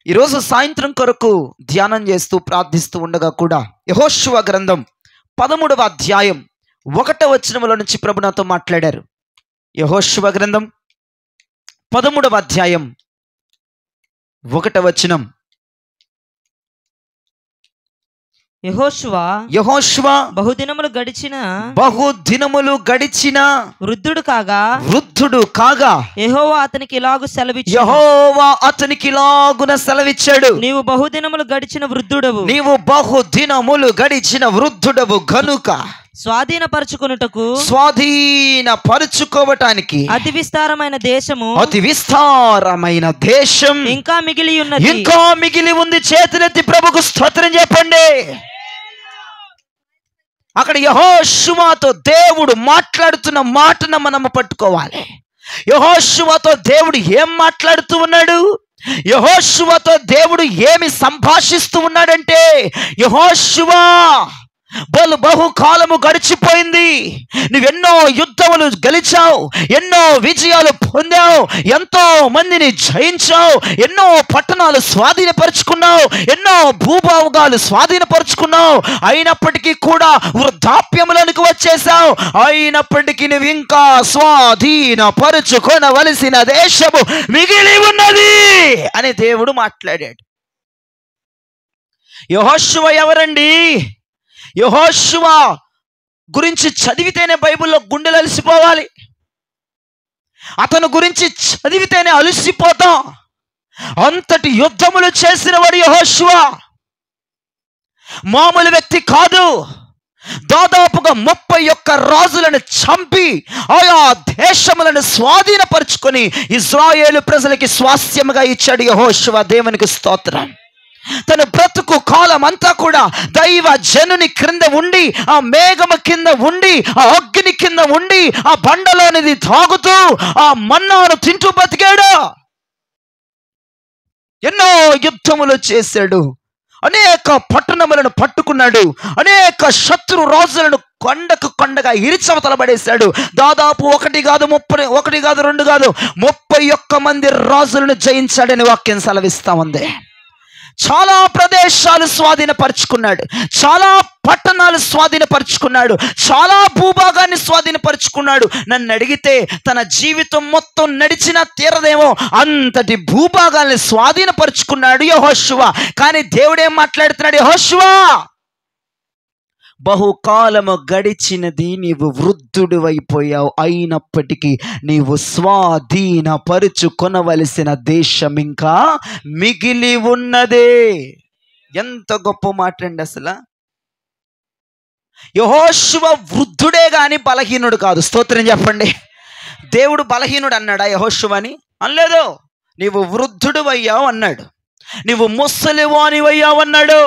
ఈరోజు సాయంత్రం కొరకు ధ్యానం చేస్తూ ప్రార్థిస్తూ ఉండగా కూడా యెహోషువ గ్రంథం 13వ అధ్యాయం 1వ వచనముల నుంచి ప్రభు నాతో మాట్లాడారు. యెహోషువ గ్రంథం 13వ అధ్యాయం 1వ వచనం. యెహోషువ బహుదినములు గడిచిన వృద్ధుడు కాగా యెహోవా అతనికి ఇలాగున సెలవిచ్చాడు. నీవు బహుదినములు గడిచిన వృద్ధుడవు గనుక స్వాధీనపరచుకోవటానికి అతి విస్తారమైన దేశం ఇంకా మిగిలి ఉంది. చేతులెత్తి ప్రభుకు స్తోత్రం చెప్పండి. అక్కడ యెహోషువతో దేవుడు మాట్లాడుతున్న మాటను మనము పట్టుకోవాలి. యెహోషువతో దేవుడు ఏం మాట్లాడుతూ ఉన్నాడు? యెహోషువతో దేవుడు ఏమి సంభాషిస్తూ ఉన్నాడంటే, యెహోషువ బహుకాలము గడిచిపోయింది, నువ్వెన్నో యుద్ధములు గెలిచావు, ఎన్నో విజయాలు పొందావు, ఎంతో మందిని జయించావు, ఎన్నో పట్టణాలు స్వాధీనపరుచుకున్నావు, ఎన్నో భూభాగాలు స్వాధీనపరుచుకున్నావు. అయినప్పటికీ కూడా వృద్ధాప్యములోనికి వచ్చేసావు. అయినప్పటికీ నువ్వు ఇంకా స్వాధీనపరుచుకొనవలసిన దేశము మిగిలి ఉన్నది అని దేవుడు మాట్లాడాడు. యెహోషువ ఎవరండి? యెహోషువ గురించి చదివితేనే బైబిల్లో గుండెలు అలసిపోవాలి. అతను గురించి చదివితేనే అలసిపోతాం. అంతటి యుద్ధములు చేసిన వాడు యెహోషువ. మామూలు వ్యక్తి కాదు. దాదాపుగా 31 రాజులను చంపి ఆయా దేశములను స్వాధీనపరుచుకొని ఇశ్రాయేలు ప్రజలకి స్వాస్థ్యముగా ఇచ్చాడు యెహోషువ. దేవునికి స్తోత్రం. తన బ్రతుకు కాలం అంతా కూడా దైవ జనుని క్రింద ఉండి, ఆ మేఘము కింద ఉండి, ఆ అగ్ని కింద ఉండి, ఆ బండలోనిది తాగుతూ, ఆ మన్నాను తింటూ బతికాడు. ఎన్నో యుద్ధములు చేశాడు. అనేక పట్టణములను పట్టుకున్నాడు. అనేక శత్రు రాజులను కొండగా ఇరిచవతలబడేశాడు. దాదాపు 1 కాదు 2 కాదు 31 మంది రాజులను జయించాడని వాక్యం సెలవిస్తా ఉంది. చాలా ప్రదేశాలు స్వాధీనపరుచుకున్నాడు, చాలా పట్టణాలు స్వాధీనపరుచుకున్నాడు, చాలా భూభాగాన్ని స్వాధీనపరుచుకున్నాడు. నన్ను అడిగితే తన జీవితం మొత్తం నడిచిన తీరదేమో అంతటి భూభాగాల్ని స్వాధీనపరుచుకున్నాడు యెహోషువ. కానీ దేవుడేం మాట్లాడుతున్నాడు? యెహోషువ, బహుకాలము గడిచినది, నీవు వృద్ధుడు అయిపోయావు. అయినప్పటికీ నీవు స్వాధీనపరుచుకొనవలసిన దేశం ఇంకా మిగిలి ఉన్నదే. ఎంత గొప్ప మాట అండి అసలు. యెహోషువ వృద్ధుడే గాని బలహీనుడు కాదు. స్తోత్రం చెప్పండి. దేవుడు బలహీనుడు అన్నాడా యెహోషువని? అనలేదు. నీవు వృద్ధుడు అయ్యావు అన్నాడు, నీవు ముసలివానివయ్యావు అన్నాడు.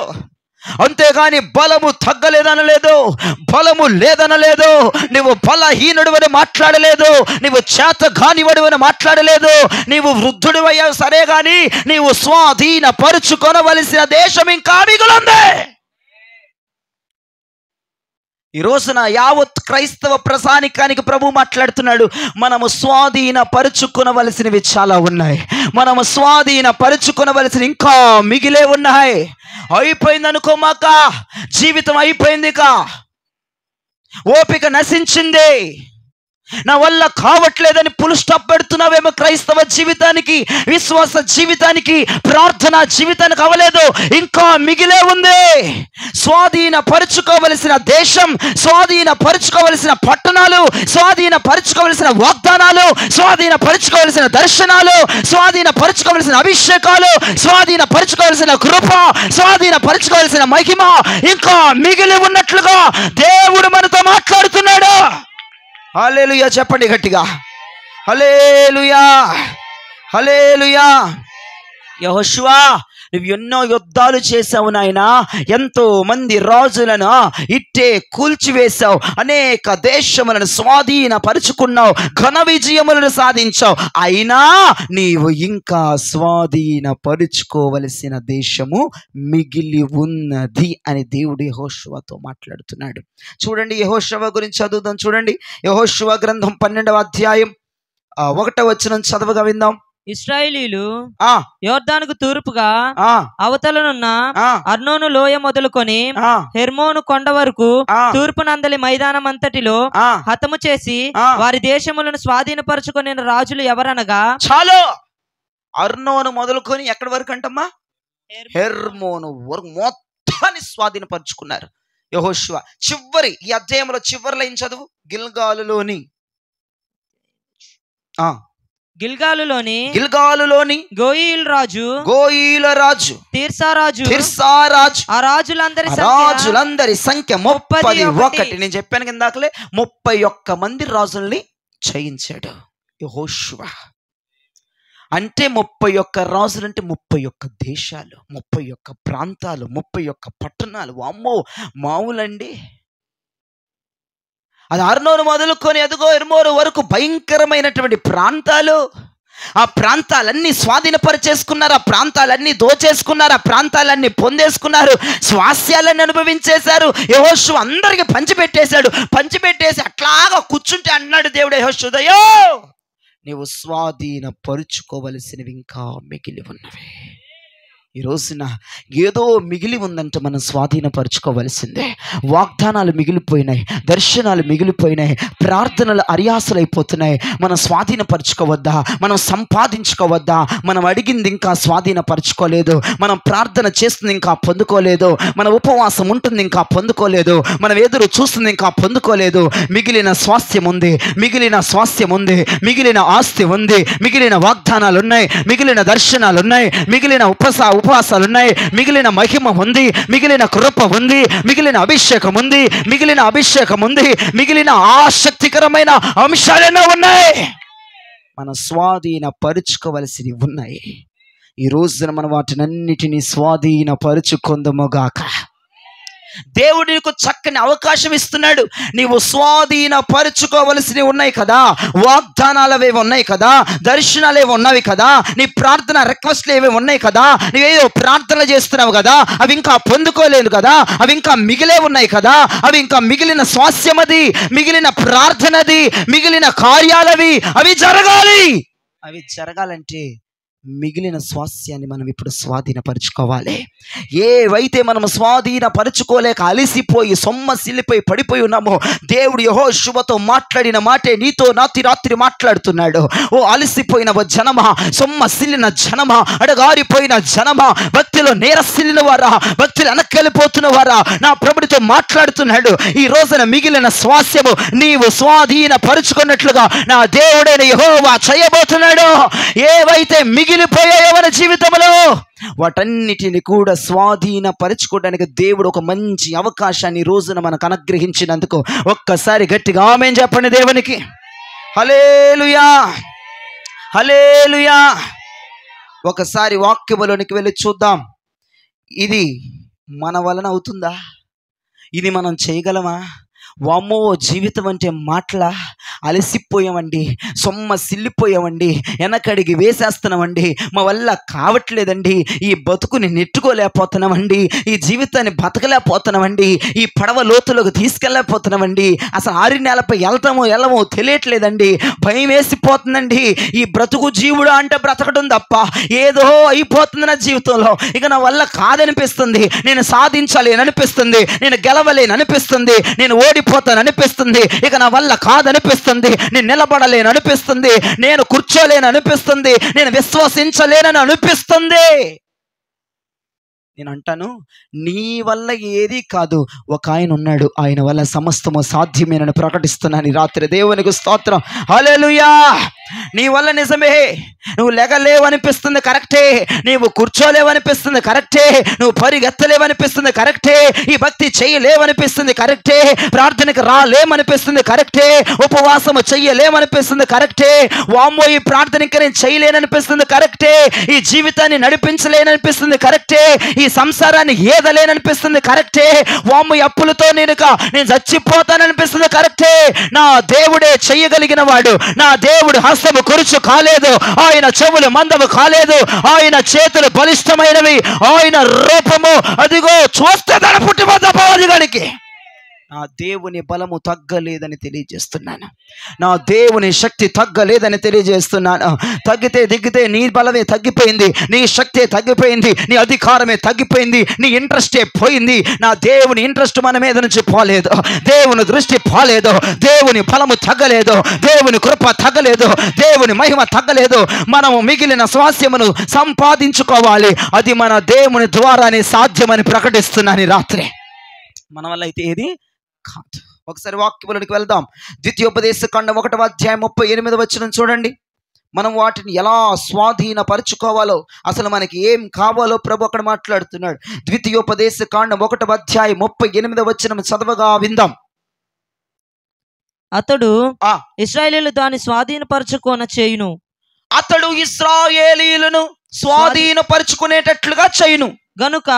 అంతేగాని బలము తగ్గలేదనలేదు, బలము లేదనలేదు, నువ్వు బలహీనుడు అని మాట్లాడలేదు, నువ్వు చేతగానివాడు అని మాట్లాడలేదు. నీవు వృద్ధుడు అయ్యావు సరే, గాని నీవు స్వాధీనపరుచుకొనవలసిన దేశం ఇంకా మిగులుంది. ఈ రోజున యావత్ క్రైస్తవ ప్రజానికానికి ప్రభు మాట్లాడుతున్నాడు. మనము స్వాధీనపరుచుకొనవలసినవి చాలా ఉన్నాయి. మనము స్వాధీనపరుచుకొనవలసిన ఇంకా మిగిలే ఉన్నాయి. అయిపోయింది అనుకోమాక, జీవితం అయిపోయింది కా, ఓపిక నశించింది, నా వల్ల కావట్లేదని పుల్ స్టాప్ పెడుతున్నావేమో క్రైస్తవ జీవితానికి, విశ్వాస జీవితానికి, ప్రార్థనా జీవితానికి. అవ్వలేదు, ఇంకా మిగిలే ఉంది. స్వాధీనపరుచుకోవలసిన దేశం, స్వాధీనపరుచుకోవలసిన పట్టణాలు, స్వాధీనపరుచుకోవలసిన వాగ్దానాలు, స్వాధీనపరుచుకోవలసిన దర్శనాలు, స్వాధీనపరుచుకోవలసిన అభిషేకాలు, స్వాధీనపరుచుకోవలసిన కృప, స్వాధీనపరుచుకోవలసిన మహిమ ఇంకా మిగిలి ఉన్నట్లుగా దేవుడు మనతో మాట్లాడుతున్నాడు. హల్లెలూయా చెప్పండి గట్టిగా, హల్లెలూయా, హల్లెలూయా. యెహోషువ, నువ్వు ఎన్నో యుద్ధాలు చేసావు నాయనా, ఎంతో మంది రాజులను ఇట్టే కూల్చివేశావు, అనేక దేశములను స్వాధీనపరుచుకున్నావు, ఘన విజయములను సాధించావు. అయినా నీవు ఇంకా స్వాధీనపరుచుకోవలసిన దేశము మిగిలి ఉన్నది అని దేవుడు యెహోషువతో మాట్లాడుతున్నాడు. చూడండి, యెహోషువ గురించి చదువుదాం. చూడండి, యెహోషువ గ్రంథం 12వ అధ్యాయం 1వ వచనం చదవగా విందాం. ఇశ్రాయేలీలు ఆ యోర్దానుకు తూర్పుగా ఆ అవతలనున్న ఆ అర్నోను లోయ మొదలుకొని ఆ హెర్మోను కొండ వరకు ఆ తూర్పునందలి మైదానం అంతటిలో ఆ హతము చేసి ఆ. వారి దేశములను స్వాధీనపరచుకునే రాజులు ఎవరనగా చాలు. అర్నోను మొదలుకొని ఎక్కడి వరకు అంటమ్మా? హెర్మోను వరకు మొత్తాన్ని స్వాధీనపరుచుకున్నారు యెహోషువ. చివరి ఈ అధ్యాయంలో చివరిలో ఏం చదువు? గిల్గాలులోని గిల్గాలులోని గోయీల్ రాజు గోయీల రాజు తీర్సా రాజు ఆ రాజులందరి సంఖ్య 31. నేను చెప్పాను కిందాకలే 31 మంది రాజుల్ని జయించాడు యెహోషువ. అంటే 31 రాజులు అంటే 31 దేశాలు, 31 ప్రాంతాలు, 31 పట్టణాలు. అమ్మో మామూలండి. అది అర్నోను మొదలుకొని ఎదుగో ఎర్మోను వరకు భయంకరమైనటువంటి ప్రాంతాలు. ఆ ప్రాంతాలన్నీ స్వాధీనపరిచేసుకున్నారు, ఆ ప్రాంతాలన్నీ దోచేసుకున్నారు, ఆ ప్రాంతాలన్నీ పొందేసుకున్నారు, స్వాస్యాలన్నీ అనుభవించేశారు. యెహోషువ అందరికి పంచిపెట్టేశాడు. పంచిపెట్టేసి అట్లాగా కూర్చుంటే అన్నాడు దేవుడు యెహోషువతో, నీవు స్వాధీనపరుచుకోవలసినవి ఇంకా మిగిలి ఉన్నవి. ఈ రోజున ఏదో మిగిలి ఉందంటే మనం స్వాధీనపరుచుకోవలసిందే. వాగ్దానాలు మిగిలిపోయినాయి, దర్శనాలు మిగిలిపోయినాయి, ప్రార్థనలు అరియాసలైపోతున్నాయి. మనం స్వాధీనపరుచుకోవద్దా? మనం సంపాదించుకోవద్దా? మనం అడిగింది ఇంకా స్వాధీనపరుచుకోలేదు, మనం ప్రార్థన చేస్తుంది ఇంకా పొందుకోలేదు, మన ఉపవాసం ఉంటుంది ఇంకా పొందుకోలేదు, మనం ఎదురు చూస్తుంది ఇంకా పొందుకోలేదు. మిగిలిన స్వాస్థ్యం ఉంది, మిగిలిన స్వాస్థ్యం ఉంది, మిగిలిన ఆస్తి ఉంది, మిగిలిన వాగ్దానాలు ఉన్నాయి, మిగిలిన దర్శనాలు ఉన్నాయి, మిగిలిన ఉపవాసాలు ఉన్నాయి, మిగిలిన మహిమ ఉంది, మిగిలిన కృప ఉంది, మిగిలిన అభిషేకం ఉంది, మిగిలిన ఆసక్తికరమైన అంశాలెన్నో ఉన్నాయి. మనం స్వాధీనపరుచుకోవలసినవి ఉన్నాయి. ఈ రోజున మనం వాటినన్నిటినీ స్వాధీనపరుచుకుందాముగాక. దేవుడు నీకు చక్కని అవకాశం ఇస్తున్నాడు. నీవు స్వాధీనపరుచుకోవలసినవి ఉన్నాయి కదా, వాగ్దానాలు అవేవి ఉన్నాయి కదా, దర్శనాలు ఏవి ఉన్నవి కదా, నీ ప్రార్థన రిక్వెస్ట్లు ఏవి ఉన్నాయి కదా, నువ్వేదో ప్రార్థనలు చేస్తున్నావు కదా, అవి ఇంకా పొందుకోలేదు కదా, అవి ఇంకా మిగిలే ఉన్నాయి కదా, అవి ఇంకా మిగిలిన స్వాస్యమది, మిగిలిన ప్రార్థనది, మిగిలిన కార్యాలవి, అవి జరగాలి. అవి జరగాలంటే మిగిలిన స్వాస్యాన్ని మనం ఇప్పుడు స్వాధీనపరుచుకోవాలి. ఏవైతే మనం స్వాధీనపరుచుకోలేక అలిసిపోయి సొమ్మసిల్లిపోయి పడిపోయి ఉన్నామో, దేవుడు యెహోషువతో మాట్లాడిన మాటే నీతో రాత్రి మాట్లాడుతున్నాడు. ఓ అలిసిపోయిన జనమా, సొమ్మసిల్లిన జనమా, అడగారిపోయిన జనమా, భక్తిలో నేరసిల్లిన వారా, భక్తిలో వెనక్కెళ్ళిపోతున్న వారా, నా ప్రభుడితో మాట్లాడుతున్నాడు. ఈ రోజున మిగిలిన స్వాస్యము నీవు స్వాధీనపరుచుకున్నట్లుగా నా దేవుడైన యెహోవా చేయబోతున్నాడు. ఏవైతే మిగిలిపోయాయో మన జీవితంలో వాటన్నిటిని కూడా స్వాధీనపరచుకోవడానికి దేవుడు ఒక మంచి అవకాశాన్ని ఈ రోజున మనకు అనుగ్రహించినందుకు ఒక్కసారి గట్టిగా ఆమేన్ చెప్పండి దేవునికి. హల్లెలూయా, హల్లెలూయా. ఒకసారి వాక్యములోనికి వెళ్ళి చూద్దాం. ఇది మన వలన అవుతుందా? ఇది మనం చేయగలమా? వామ్మో, జీవితం అంటే మాటలా? అలసిపోయామండి, సొమ్మసిల్లిపోయామండి, వెనకడిగి వేసేస్తున్నామండి, మా వల్ల కావట్లేదండి, ఈ బతుకుని నెట్టుకోలేకపోతున్నామండి, ఈ జీవితాన్ని బతకలేకపోతున్నామండి, ఈ పడవ లోతులోకి తీసుకెళ్ళలేకపోతున్నామండి, అసలు ఆరినేలపై వెళ్ళమో తెలియట్లేదండి, భయం వేసిపోతుందండి, ఈ బ్రతుకు జీవుడు అంటే బ్రతకడం తప్ప ఏదో అయిపోతుంది నా జీవితంలో, ఇక నా వల్ల కాదనిపిస్తుంది, నేను సాధించాలి అని అనిపిస్తుంది, నేను గెలవలేని అనిపిస్తుంది, నేను ఓడిపోతాను అనిపిస్తుంది, ఇక నా వల్ల కాదనిపిస్తుంది, నేను నిలబడలేను అనిపిస్తుంది, నేను కూర్చోలేను అనిపిస్తుంది, నేను విశ్వసించలేనని అనిపిస్తుంది. నేను అంటాను, నీ వల్ల ఏది కాదు, ఒక ఆయన ఉన్నాడు, ఆయన వల్ల సమస్తము సాధ్యమేనని ప్రకటిస్తున్నాను ఈ రాత్రి. దేవునికి స్తోత్రం, హల్లెలూయా. నీ వల్ల నిజమే, నువ్వు లెగలేవనిపిస్తుంది కరెక్టే, నీవు కూర్చోలేవనిపిస్తుంది కరెక్టే, నువ్వు పరిగెత్తలేవనిపిస్తుంది కరెక్టే, ఈ భక్తి చేయలేవనిపిస్తుంది కరెక్టే, ప్రార్థనకు రాలేమనిపిస్తుంది కరెక్టే, ఉపవాసము చెయ్యలేమనిపిస్తుంది కరెక్టే, వామ్మో ఈ ప్రార్థన ఇంకా నేను చేయలేననిపిస్తుంది కరెక్టే, ఈ జీవితాన్ని నడిపించలేననిపిస్తుంది కరెక్టే, ఈ సంసారాన్ని ఏదలేననిపిస్తుంది కరెక్టే, వామ్మో అప్పులతో నేను చచ్చిపోతాననిపిస్తుంది కరెక్టే. నా దేవుడే చెయ్యగలిగిన వాడు, నా దేవుడు హస్తము కురుచు కాలేదు, ఆయన చెవులు మందము కాలేదు, ఆయన చేతులు బలిష్టమైనవి, ఆయన రూపము అదిగో చూస్తే తన పుట్టిపోతానికి. నా దేవుని బలము తగ్గలేదని తెలియజేస్తున్నాను. నా దేవుని శక్తి తగ్గలేదని తెలియజేస్తున్నాను. దిగితే నీ బలమే తగ్గిపోయింది, నీ శక్తి తగ్గిపోయింది, నీ అధికారమే తగ్గిపోయింది, నీ ఇంట్రెస్టే పోయింది. నా దేవుని ఇంట్రెస్ట్ మన మీద నుంచి పోలేదు, దేవుని దృష్టి పోలేదు, దేవుని బలము తగ్గలేదు, దేవుని కృప తగ్గలేదు, దేవుని మహిమ తగ్గలేదు. మనము మిగిలిన స్వాస్యమును సంపాదించుకోవాలి. అది మన దేవుని ద్వారానే సాధ్యమని ప్రకటిస్తున్నాను రాత్రి. మన వల్ల అయితే ఏది కాదు. ఒకసారి వాక్యములోనికి వెళ్దాం. ద్వితీయోపదేశకాండం 1వ అధ్యాయం 38వ వచనం చూడండి. మనం వాటిని ఎలా స్వాధీనపరచుకోవాలో, అసలు మనకి ఏం కావాలో ప్రభు అక్కడ మాట్లాడుతున్నాడు. ద్వితీయోపదేశకాండం 1వ అధ్యాయం 38వ వచనం చదవగా విందాం. అతడు ఇశ్రాయేలీయులు దాన్ని స్వాధీనపరచుకొన చేయును. అతడు ఇశ్రాయేలీయులను స్వాధీనపరచుకునేటట్లుగా చేయును గనుక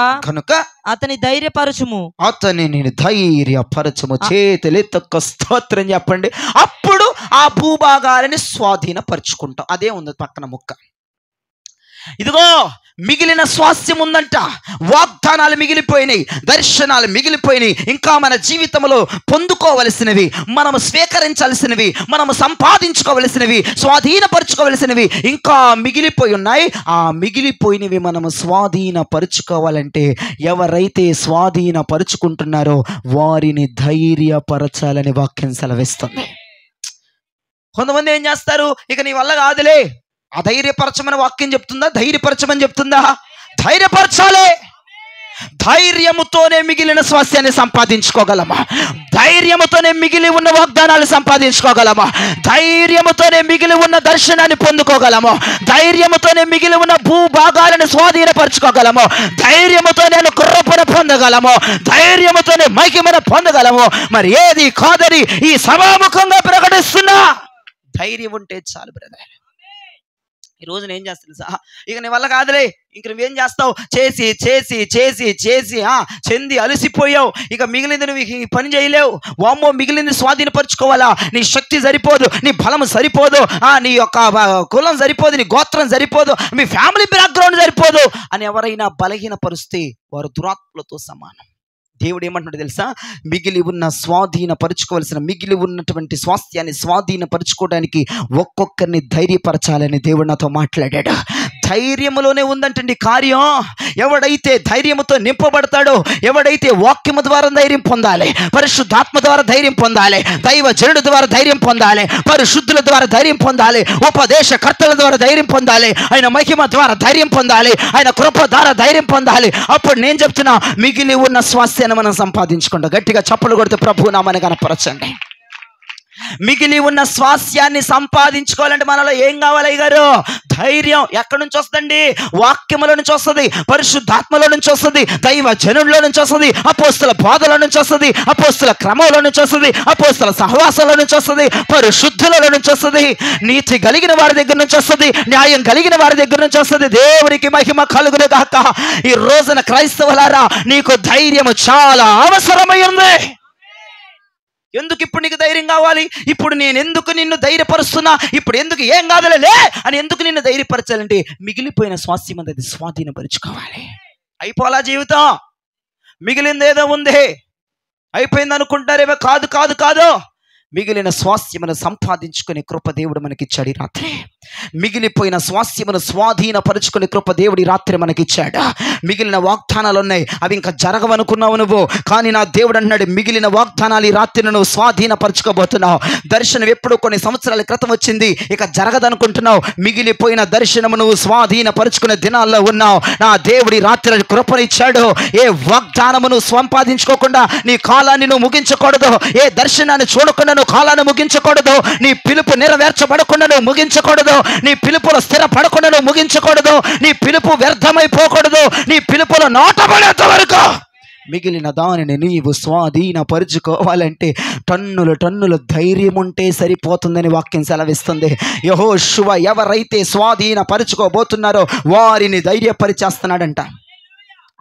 అతని ధైర్యపరచుము. అతనిని ధైర్యపరచుము. చేతులెత్తుక స్తోత్రం చెప్పండి. అప్పుడు ఆ భూభాగాలని స్వాధీనపరచుకుంటాం. అదే ఉంది పక్కన ముక్క. ఇదిగో మిగిలిన స్వాస్థ్యం ఉందంట. వాగ్దానాలు మిగిలిపోయినాయి, దర్శనాలు మిగిలిపోయినాయి. ఇంకా మన జీవితంలో పొందుకోవలసినవి, మనము స్వీకరించాల్సినవి, మనము సంపాదించుకోవలసినవి, స్వాధీనపరచుకోవలసినవి ఇంకా మిగిలిపోయి ఉన్నాయి. ఆ మిగిలిపోయినవి మనము స్వాధీనపరచుకోవాలంటే ఎవరైతే స్వాధీనపరుచుకుంటున్నారో వారిని ధైర్యపరచాలని వాక్యం సెలవిస్తుంది. కొంతమంది ఏం చేస్తారు, ఇక నీ వల్ల కాదులే, అధైర్యపరచమని వాక్యం చెప్తుందా, ధైర్యపరచమని చెప్తుందా? ధైర్యపరచాలి. ధైర్యముతోనే మిగిలిన స్వాస్థ్యాన్ని సంపాదించుకోగలమా? ధైర్యముతోనే మిగిలి ఉన్న వాగ్దానాలు సంపాదించుకోగలమా? ధైర్యముతోనే మిగిలి ఉన్న దర్శనాన్ని పొందుకోగలము? ధైర్యముతోనే మిగిలి ఉన్న భూభాగాలను స్వాధీనపరచుకోగలము? ధైర్యముతోనే కృపను పొందగలము? ధైర్యముతోనే మహిమను పొందగలము? మరి ఏది కాదని ఈ సభాముఖంగా ప్రకటిస్తున్నా. ధైర్యం ఉంటే చాలు బ్రదర్. ఈ రోజున ఏం చేస్తుంది సార్, ఇక నీ వల్ల కాదులే, ఇంక నువ్వేం చేస్తావు, చేసి చేసి చేసి చేసి చెంది అలసిపోయావు, ఇక మిగిలింది నువ్వు ఈ పని చేయలేవు. వామ్మో, మిగిలింది స్వాధీనపరచుకోవాలా? నీ శక్తి సరిపోదు, నీ బలం సరిపోదు, నీ యొక్క కులం సరిపోదు, నీ గోత్రం సరిపోదు, మీ ఫ్యామిలీ బ్యాక్గ్రౌండ్ సరిపోదు అని ఎవరైనా బలహీనపరిస్తే వారు దురాత్మలతో సమానం. దేవుడు ఏమంటున్నాడు తెలుసా? మిగిలి ఉన్న స్వాధీనపరచుకోవాల్సిన మిగిలి ఉన్నటువంటి స్వాస్థ్యాన్ని స్వాధీనపరచుకోవడానికి ఒక్కొక్కరిని ధైర్యపరచాలని దేవుడు నాతో మాట్లాడాడు. ధైర్యములోనే ఉందంటండి కార్యం. ఎవడైతే ధైర్యముతో నింపబడతాడో, ఎవడైతే వాక్యము ద్వారా ధైర్యం పొందాలి, పరిశుద్ధాత్మ ద్వారా ధైర్యం పొందాలి, దైవ జనుడు ద్వారా ధైర్యం పొందాలి, పరిశుద్ధుల ద్వారా ధైర్యం పొందాలి, ఉపదేశకర్తల ద్వారా ధైర్యం పొందాలి, ఆయన మహిమ ద్వారా ధైర్యం పొందాలి, ఆయన కృప ద్వారా ధైర్యం పొందాలి. అప్పుడు నేను చెప్తున్నా, మిగిలి ఉన్న స్వాస్థ్యాన్ని మనం సంపాదించుకుంటాం. గట్టిగా చప్పలు కొడితే ప్రభు నామని కనపరచండి. మిగిలి ఉన్న స్వాస్థ్యాన్ని సంపాదించుకోవాలంటే మనలో ఏం కావాలి అయ్యగారు? ధైర్యం. ఎక్కడి నుంచి వస్తుందండి? వాక్యముల నుంచి వస్తుంది, పరిశుద్ధాత్మలో నుంచి వస్తుంది, దైవ జనుల్లో నుంచి వస్తుంది, అపోస్తుల బోధల నుంచి వస్తుంది, అపోస్తుల క్రమంలో నుంచి వస్తుంది, అపోస్తుల సహవాసంలో నుంచి వస్తుంది, పరిశుద్ధులలో నుంచి వస్తుంది, నీతి కలిగిన వారి దగ్గర నుంచి వస్తుంది, న్యాయం కలిగిన వారి దగ్గర నుంచి వస్తుంది. దేవునికి మహిమ కలుగును గాక. ఈ రోజున క్రైస్తవులారా, నీకు ధైర్యము చాలా అవసరమైంది. ఎందుకు ఇప్పుడు నీకు ధైర్యం కావాలి? ఇప్పుడు నేను ఎందుకు నిన్ను ధైర్యపరుస్తున్నా? ఇప్పుడు ఎందుకు ఏం కాదులే అని ఎందుకు నిన్ను ధైర్యపరచాలంటే మిగిలిపోయిన స్వాస్థ్యం అనేది స్వాధీనపరుచుకోవాలి. అయిపోలా జీవితం, మిగిలింది ఏదో ఉంది, అయిపోయింది అనుకుంటారేమో. కాదు కాదు కాదు, మిగిలిన స్వాస్థ్యమును సంపాదించుకునే కృప దేవుడు మనకిచ్చాడు ఈ రాత్రి. మిగిలిపోయిన స్వాస్థ్యమును స్వాధీనపరుచుకునే కృప దేవుడు ఈ రాత్రి మనకిచ్చాడు. మిగిలిన వాగ్దానాలు ఉన్నాయి, అవి ఇంకా జరగవనుకున్నావు నువ్వు, కానీ నా దేవుడు అన్నాడు, మిగిలిన వాగ్దానాలు ఈ రాత్రి నువ్వు స్వాధీనపరచుకోబోతున్నావు. దర్శనం ఎప్పుడో కొన్ని సంవత్సరాల క్రితం వచ్చింది, ఇక జరగదనుకుంటున్నావు. మిగిలిపోయిన దర్శనము నువ్వు స్వాధీనపరుచుకునే దినాల్లో ఉన్నావు. నా దేవుడి రాత్రి కృపనిచ్చాడు. ఏ వాగ్దానము నువ్వు సంపాదించుకోకుండా నీ కాలాన్ని నువ్వు ముగించకూడదు. ఏ దర్శనాన్ని చూడకుండా నువ్వు కాలాన్ని ముగించకూడదు. నీ పిలుపు నెరవేర్చబడకుండా నువ్వు ముగించకూడదు. నీ పిలుపులో స్థిరపడకుండా నువ్వు ముగించకూడదు. నీ పిలుపు వ్యర్థమైపోకూడదు. నీ పిలుపులో నాటబడేంత వరకు మిగిలిన దానిని నీవు స్వాధీనపరుచుకోవాలంటే టన్నుల ధైర్యం ఉంటే సరిపోతుందని వాక్యం సెలవిస్తుంది. యెహోషువ ఎవరైతే స్వాధీనపరుచుకోబోతున్నారో వారిని ధైర్యపరిచేస్తున్నాడంట.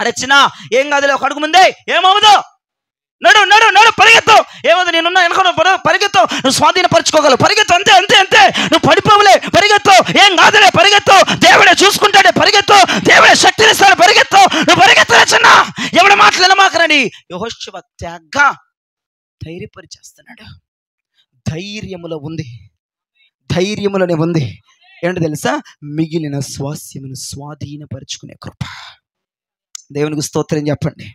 అరే చిన్న, ఏం కాదులే, ఒక అడుగు ముందే, ఏమవుదో, నడు నడు నడు పరిగెత్తు, ఏమవుతుంది, నేనున్నా వెనక పరిగెత్తు, నువ్వు స్వాధీనపరచుకోగలవు, పరిగెత్తు, అంతే అంతే అంతే, నువ్వు పడిపోవులే, పరిగెత్తు, ఏం కాదులే, పరిగెత్తు, దేవుడే చూసుకుంటాడే, పరిగెత్తు, దేవుడే శక్తినిస్తాడు, పరిగెత్తు, నువ్వు పరిగెత్తలే చిన్న, ఎవడ మాటలు మాకరని యెహోషువ తెగ ధైర్యపరిచేస్తున్నాడు. ధైర్యములో ఉంది, ధైర్యములోనే ఉంది. ఏంటో తెలుసా? మిగిలిన స్వాస్యమును స్వాధీనపరుచుకునే కృప. దేవునికి స్తోత్రం చెప్పండి.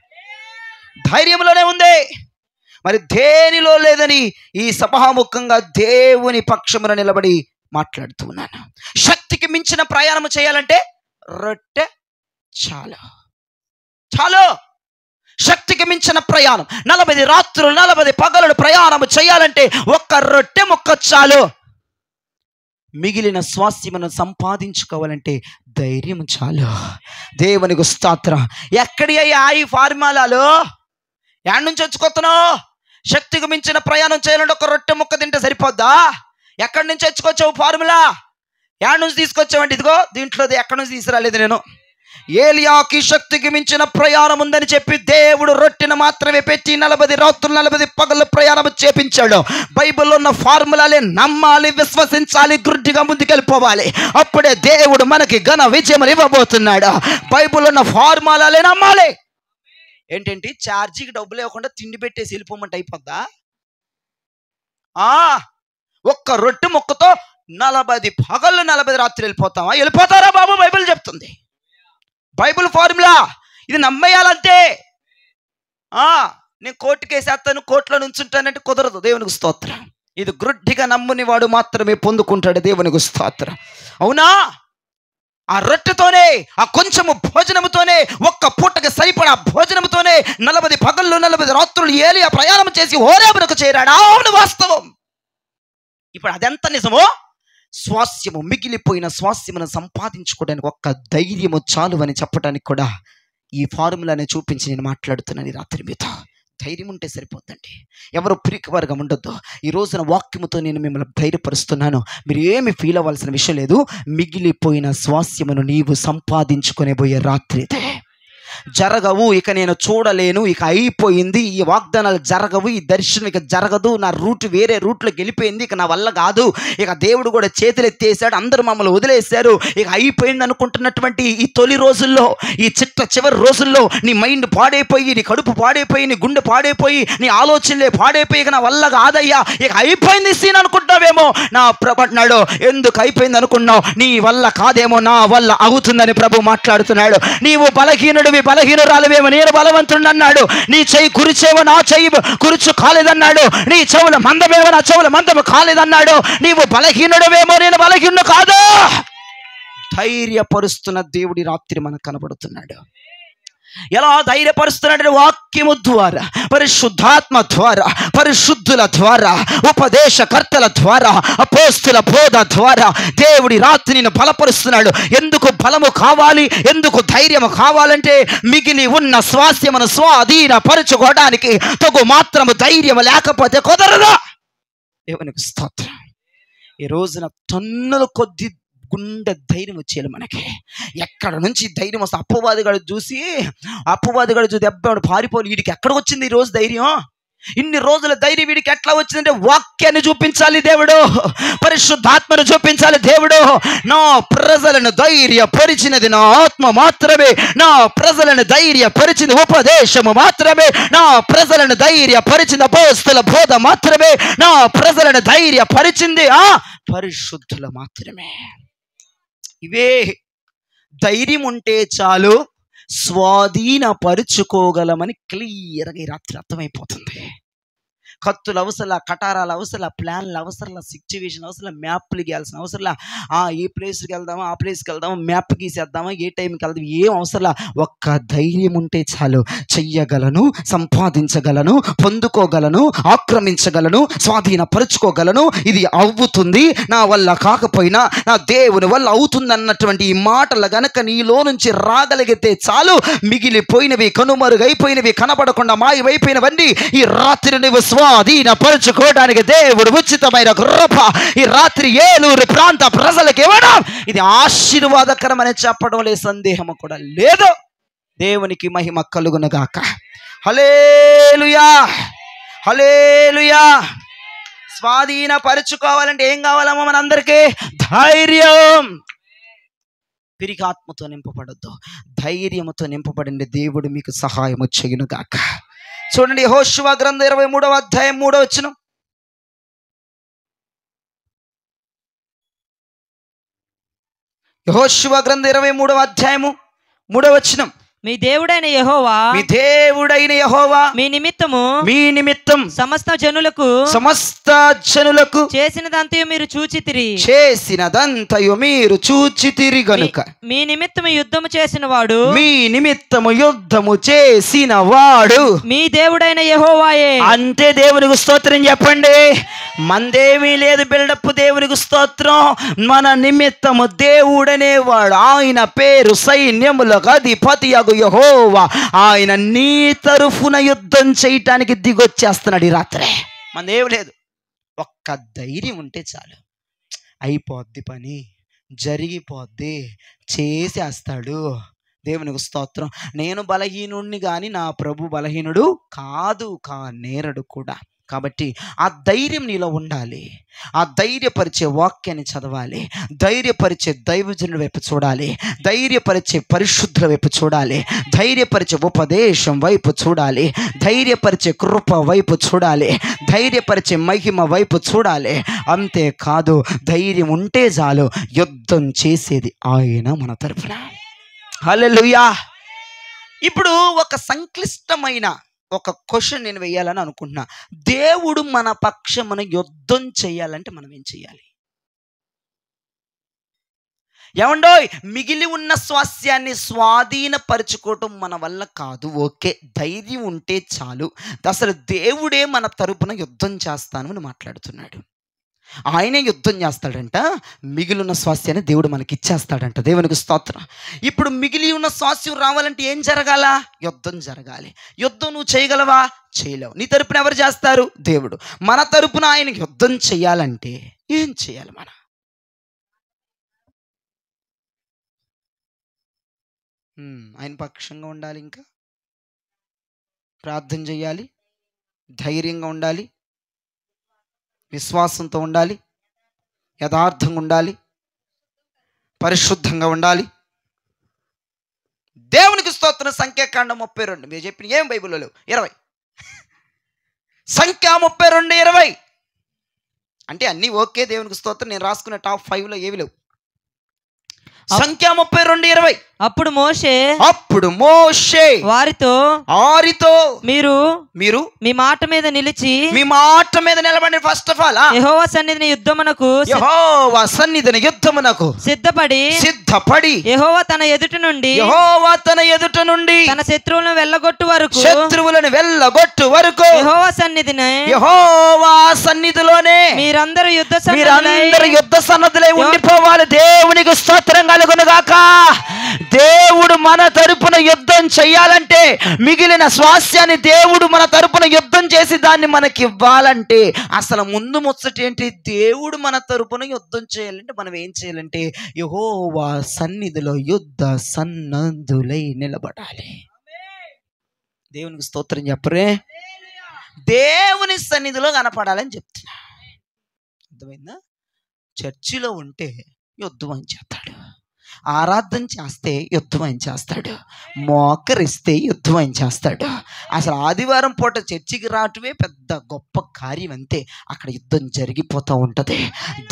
ధైర్యంలోనే ఉంది. మరి దేనిలో లేదని ఈ సభాముఖంగా దేవుని పక్షమున నిలబడి మాట్లాడుతూ ఉన్నాను. శక్తికి మించిన ప్రయాణం చేయాలంటే రొట్టె చాలు, చాలు. శక్తికి మించిన ప్రయాణం 40 రాత్రులు 40 పగలు ప్రయాణం చేయాలంటే ఒక్క రొట్టె ముక్క చాలు. మిగిలిన స్వాస్యమును సంపాదించుకోవాలంటే ధైర్యం చాలు. దేవునికి స్తోత్రం. ఎక్కడి అయ్యా ఈ ఫార్ములాలు? యాడ్ నుంచి వచ్చుకొస్తున్నావు? శక్తికి మించిన ప్రయాణం చేయాలంటే ఒక రొట్టె ముక్క తింటే సరిపోద్దా? ఎక్కడి నుంచి వచ్చుకొచ్చావు ఫార్ములా? యాడ్ నుంచి తీసుకొచ్చావంటే ఇదిగో దీంట్లో ఎక్కడి నుంచి తీసుకురాలేదు నేను. ఏలియాకి శక్తికి మించిన ప్రయాణం ఉందని చెప్పి దేవుడు రొట్టెను మాత్రమే పెట్టి 40 రాత్రులు 40 పగలు ప్రయాణం చేపించాడు. బైబిల్లో ఉన్న ఫార్ములాలే నమ్మాలి, విశ్వసించాలి, గుడ్డిగా ముందుకెళ్ళిపోవాలి. అప్పుడే దేవుడు మనకి ఘన విజయం ఇవ్వబోతున్నాడు. బైబిల్లో ఉన్న ఫార్ములాలే నమ్మాలి. ఏంటంటే ఛార్జీకి డబ్బులు లేకుండా తిండి పెట్టేసి వెళ్ళిపోమంటే అయిపోద్దా? ఒక్క రొట్టె ముక్కతో 40 పగళ్ళు 40 రాత్రులు వెళ్ళిపోతావా? వెళ్ళిపోతారా బాబు? బైబిల్ చెప్తుంది. బైబిల్ ఫార్ములా ఇది నమ్మేయాలంటే. నేను కోర్టుకి వేసేస్తాను, కోర్టులో నుంచుంటానంటే కుదరదు. దేవునికి స్తోత్రం. ఇది గ్రుడ్డిగా నమ్ముని వాడు మాత్రమే పొందుకుంటాడు. దేవునికి స్తోత్రం. అవునా? ఆ రొట్టెతోనే, ఆ కొంచెము భోజనముతోనే, ఒక్క పూటకి సరిపడా భోజనముతోనే 40 పగళ్ళు 40 రాత్రులు ఏలియా ప్రయాణం చేసి హోరేబునకు చేరాడు. అవును, వాస్తవం. ఇప్పుడు అదెంత నిజమో, స్వాస్యము, మిగిలిపోయిన స్వాస్యమును సంపాదించుకోవడానికి ఒక్క ధైర్యము చాలు అని చెప్పడానికి కూడా ఈ ఫార్ములాని చూపించి నేను మాట్లాడుతున్నాను ఈ రాత్రి మీతో. ధైర్యం ఉంటే సరిపోద్దండి. ఎవరు పిరికివారుగా ఉండొద్దు. ఈ రోజున వాక్యముతో నేను మిమ్మల్ని ధైర్యపరుస్తున్నాను. మీరు ఏమి ఫీల్ అవ్వాల్సిన విషయం లేదు. మిగిలిపోయిన స్వాస్యమును నీవు సంపాదించుకునే పోయే రాత్రి ఇదే. జరగవు, ఇక నేను చూడలేను, ఇక అయిపోయింది, ఈ వాగ్దానాలు జరగవు, ఈ దర్శనం ఇక జరగదు, నా రూట్ వేరే రూట్లోకి వెళ్ళిపోయింది, ఇక నా వల్ల కాదు, ఇక దేవుడు కూడా చేతులు ఎత్తేసాడు, అందరూ మమ్మల్ని వదిలేశారు, ఇక అయిపోయింది అనుకుంటున్నటువంటి ఈ తొలి రోజుల్లో, ఈ చివరి రోజుల్లో నీ మైండ్ పాడైపోయి, నీ కడుపు పాడైపోయి, నీ గుండె పాడైపోయి, నీ ఆలోచనలే పాడైపోయి, ఇక నా వల్ల కాదయ్యా, ఇక అయిపోయింది సీన్ అనుకుంటున్నావేమో. నా ప్రభు అన్నాడు, ఎందుకు అయిపోయింది అనుకున్నావు? నీ వల్ల కాదేమో, నా వల్ల అవుతుందని ప్రభు మాట్లాడుతున్నాడు. నీవు బలహీనుడివి, బలహీనురాలువేమో, నేను బలవంతుడు అన్నాడు. నీ చెయ్యి కురిచేవో, నా చెయ్యి కురుచు కాలేదన్నాడు. నీ చెవుల మందమేమో, నా చెవుల మందము కాలేదన్నాడు. నీవు బలహీనుడవేమో, నేను బలహీనుడు కాదు. ధైర్యపరుస్తున్న దేవుడి రాత్రి మనకు కనబడుతున్నాడు. ఎలా ధైర్యపరుస్తున్నాడు? వాక్యము ద్వారా, పరిశుద్ధాత్మ ద్వారా, పరిశుద్ధుల ద్వారా, ఉపదేశకర్తల ద్వారా, అపోస్తుల బోధ ద్వారా దేవుడి రాత్రి నిన్ను బలపరుస్తున్నాడు. ఎందుకు బలము కావాలి? ఎందుకు ధైర్యము కావాలంటే మిగిలి ఉన్న స్వాస్యమును స్వాధీనపరచుకోవడానికి తగు మాత్రము ధైర్యము లేకపోతే కుదరదు. దేవునికి స్తోత్రం. ఈ రోజున టన్నుల కొద్ది గుండె ధైర్యం వచ్చేయాలి మనకి. ఎక్కడ నుంచి ధైర్యం వస్తే అప్పవాదిగాడు చూసి దెబ్బ పారిపోయి, వీడికి ఎక్కడ వచ్చింది ఈ రోజు ధైర్యం? ఇన్ని రోజుల ధైర్యం వీడికి ఎట్లా వచ్చిందంటే వాక్యాన్ని చూపించాలి దేవుడు, పరిశుద్ధాత్మను చూపించాలి దేవుడు. నా ప్రజలను ధైర్యపరిచినది నా ఆత్మ మాత్రమే, నా ప్రజలను ధైర్యపరిచింది ఉపదేశము మాత్రమే, నా ప్రజలను ధైర్యపరిచింది అపోస్తుల బోధ మాత్రమే, నా ప్రజలను ధైర్యపరిచింది పరిశుద్ధులు మాత్రమే. ఇవే ధైర్యం ఉంటే చాలు, స్వాధీనపరుచుకోగలమని క్లియర్గా ఈ రాత్రి అర్థమైపోతుంది. కత్తులు అవసరం, కటారాలు అవసరం, ప్లాన్లు అవసరం, సిచ్యువేషన్ అవసరం, మ్యాప్లు గీయాల్సిన అవసరం, ఏ ప్లేస్కి వెళ్దామా, ఆ ప్లేస్కి వెళ్దామా, మ్యాప్ గీసేద్దామా, ఏ టైంకి వెళ్దాం, ఏం అవసరం. ఒక్క ధైర్యం ఉంటే చాలు, చెయ్యగలను, సంపాదించగలను, పొందుకోగలను, ఆక్రమించగలను, స్వాధీనపరుచుకోగలను, ఇది అవుతుంది, నా వల్ల కాకపోయినా నా దేవుని వల్ల అవుతుంది అన్నటువంటి ఈ మాటలు గనక నీలో నుంచి రాగలిగితే చాలు, మిగిలిపోయినవి, కనుమరుగైపోయినవి, కనబడకుండా మాయమైపోయినవన్నీ ఈ రాత్రి నువ్వు స్వాధీనపరుచుకోవడానికి దేవుడు ఉచితమైన కృప ఈ రాత్రి ఏలూరు ప్రాంత ప్రజలకు ఇవ్వడం, ఇది ఆశీర్వాదకరమని చెప్పడంలో సందేహం కూడా లేదు. దేవునికి మహిమ కలుగునుగాక. హల్లెలూయా, హల్లెలూయా. స్వాధీనపరుచుకోవాలంటే ఏం కావాలమ్మా మనందరికీ? ధైర్యం. పిరికి ఆత్మతో నింపబడద్దు, ధైర్యముతో నింపబడింది దేవుడు మీకు సహాయము చేయునుగాక. చూడండి, యెహోషువ గ్రంథం 23వ అధ్యాయం 3వ వచనం. యెహోషువ గ్రంథం 23వ అధ్యాయము 3వ వచనం. మీ దేవుడైన యెహోవా మీ దేవుడైన యెహోవా మీ నిమిత్తము మీ నిమిత్తం సమస్త జనులకు చేసినదంతయు మీరు చూచితిరి. చేసినదంతయు మీరు చూచితిరి గనుక మీ నిమిత్తము యుద్ధము చేసిన వాడు మీ నిమిత్తము యుద్ధము చేసిన వాడు మీ దేవుడైన యెహోవాయే. అంతే. దేవునికి స్తోత్రం చెప్పండి. మందేమీ లేదు బిల్డప్. దేవునికి స్తోత్రం. మన నిమిత్తము దేవుడనేవాడు, ఆయన పేరు సైన్యములకు అధిపతి యెహోవా, ఆయన నీ తరఫున యుద్ధం చేయటానికి దిగొచ్చేస్తున్నాడు ఈ రాత్రే. మనదేమి లేదు, ఒక్క ధైర్యం ఉంటే చాలు. అయిపోద్ది పని, జరిగిపోద్ది, చేసేస్తాడు. దేవునికి స్తోత్రం. నేను బలహీనుడిని కానీ నా ప్రభు బలహీనుడు కాదు, నేరడు కూడా. కాబట్టి ఆ ధైర్యం నీలో ఉండాలి. ఆ ధైర్యపరిచే వాక్యాన్ని చదవాలి, ధైర్యపరిచే దైవజనుల వైపు చూడాలి, ధైర్యపరిచే పరిశుద్ధుల వైపు చూడాలి, ధైర్యపరిచే ఉపదేశం వైపు చూడాలి, ధైర్యపరిచే కృప వైపు చూడాలి, ధైర్యపరిచే మహిమ వైపు చూడాలి. అంతేకాదు, ధైర్యం ఉంటే చాలు, యుద్ధం చేసేది ఆయన మన తరఫున. హల్లెలూయా. ఇప్పుడు ఒక సంక్లిష్టమైన ఒక క్వశ్చన్ నేను వేయాలని అనుకుంటున్నా. దేవుడు మన పక్షమున యుద్ధం చేయాలంటే మనం ఏం చేయాలి? ఏమండోయ్, మిగిలి ఉన్న స్వాస్యాన్ని స్వాధీనపరచుకోవటం మన వల్ల కాదు. ఓకే, ధైర్యం ఉంటే చాలు. అసలు దేవుడే మన తరపున యుద్ధం చేస్తాను అని మాట్లాడుతున్నాడు. ఆయనే యుద్ధం చేస్తాడంట. మిగిలిన స్వాస్యాన్ని దేవుడు మనకి ఇచ్చేస్తాడంట. దేవునికి స్తోత్రం. ఇప్పుడు మిగిలి ఉన్న స్వాస్యం రావాలంటే ఏం జరగాల? యుద్ధం జరగాలి. యుద్ధం నువ్వు చేయగలవా? చేయలేవు. నీ తరపున ఎవరు చేస్తారు? దేవుడు. మన తరపున ఆయనకి యుద్ధం చేయాలంటే ఏం చేయాలి? ఆయన పక్షంగా ఉండాలి, ఇంకా ప్రార్థన చేయాలి, ధైర్యంగా ఉండాలి, విశ్వాసంతో ఉండాలి, యథార్థంగా ఉండాలి, పరిశుద్ధంగా ఉండాలి. దేవునికి స్తోత్రం. సంఖ్యాకాండం 32 మీరు చెప్పిన ఏం బైబిల్లో లేవు. 20 సంఖ్య 32:20 అంటే అన్నీ ఓకే. దేవునికి స్తోత్రం. నేను రాసుకున్న టాప్ 5లో ఏవి లేవు. సంఖ్య 32:20. అప్పుడు మోషే వారితో మీరు మీ మాట మీద నిలబడి ఫస్ట్ ఆఫ్ ఆల్ యెహోవా సన్నిధిని యుద్ధమునకు సిద్ధపడి యెహోవా తన ఎదుట నుండి తన శత్రువులను వెళ్ళగొట్టు వరకు యెహోవా సన్నిధిలోనే మీరందరూ యుద్ధ సన్నద్ధులై ఉండిపోవాలి. దేవునికి స్తోత్రం కలుగును గాక. దేవుడు మన తరపున యుద్ధం చెయ్యాలంటే, మిగిలిన స్వాస్యాన్ని దేవుడు మన తరపున యుద్ధం చేసి దాన్ని మనకి ఇవ్వాలంటే, అసలు ముందు ముచ్చట ఏంటి? దేవుడు మన తరపున యుద్ధం చేయాలంటే మనం ఏం చేయాలంటే, యెహోవా సన్నిధిలో యుద్ధ సన్నద్ధులై నిలబడాలి. దేవునికి స్తోత్రం చెప్పరే. దేవుని సన్నిధిలో కనపడాలని చెప్తున్నా. అర్థమైందా? చర్చిలో ఉంటే యుద్ధం అని చేస్తాడు, ఆరాధన చేస్తే యుద్ధం ఆయన చేస్తాడు, మోకరిస్తే యుద్ధం ఆయన చేస్తాడు. అసలు ఆదివారం పూట చర్చికి రావటమే పెద్ద గొప్ప కార్యం. అంతే, అక్కడ యుద్ధం జరిగిపోతూ ఉంటుంది.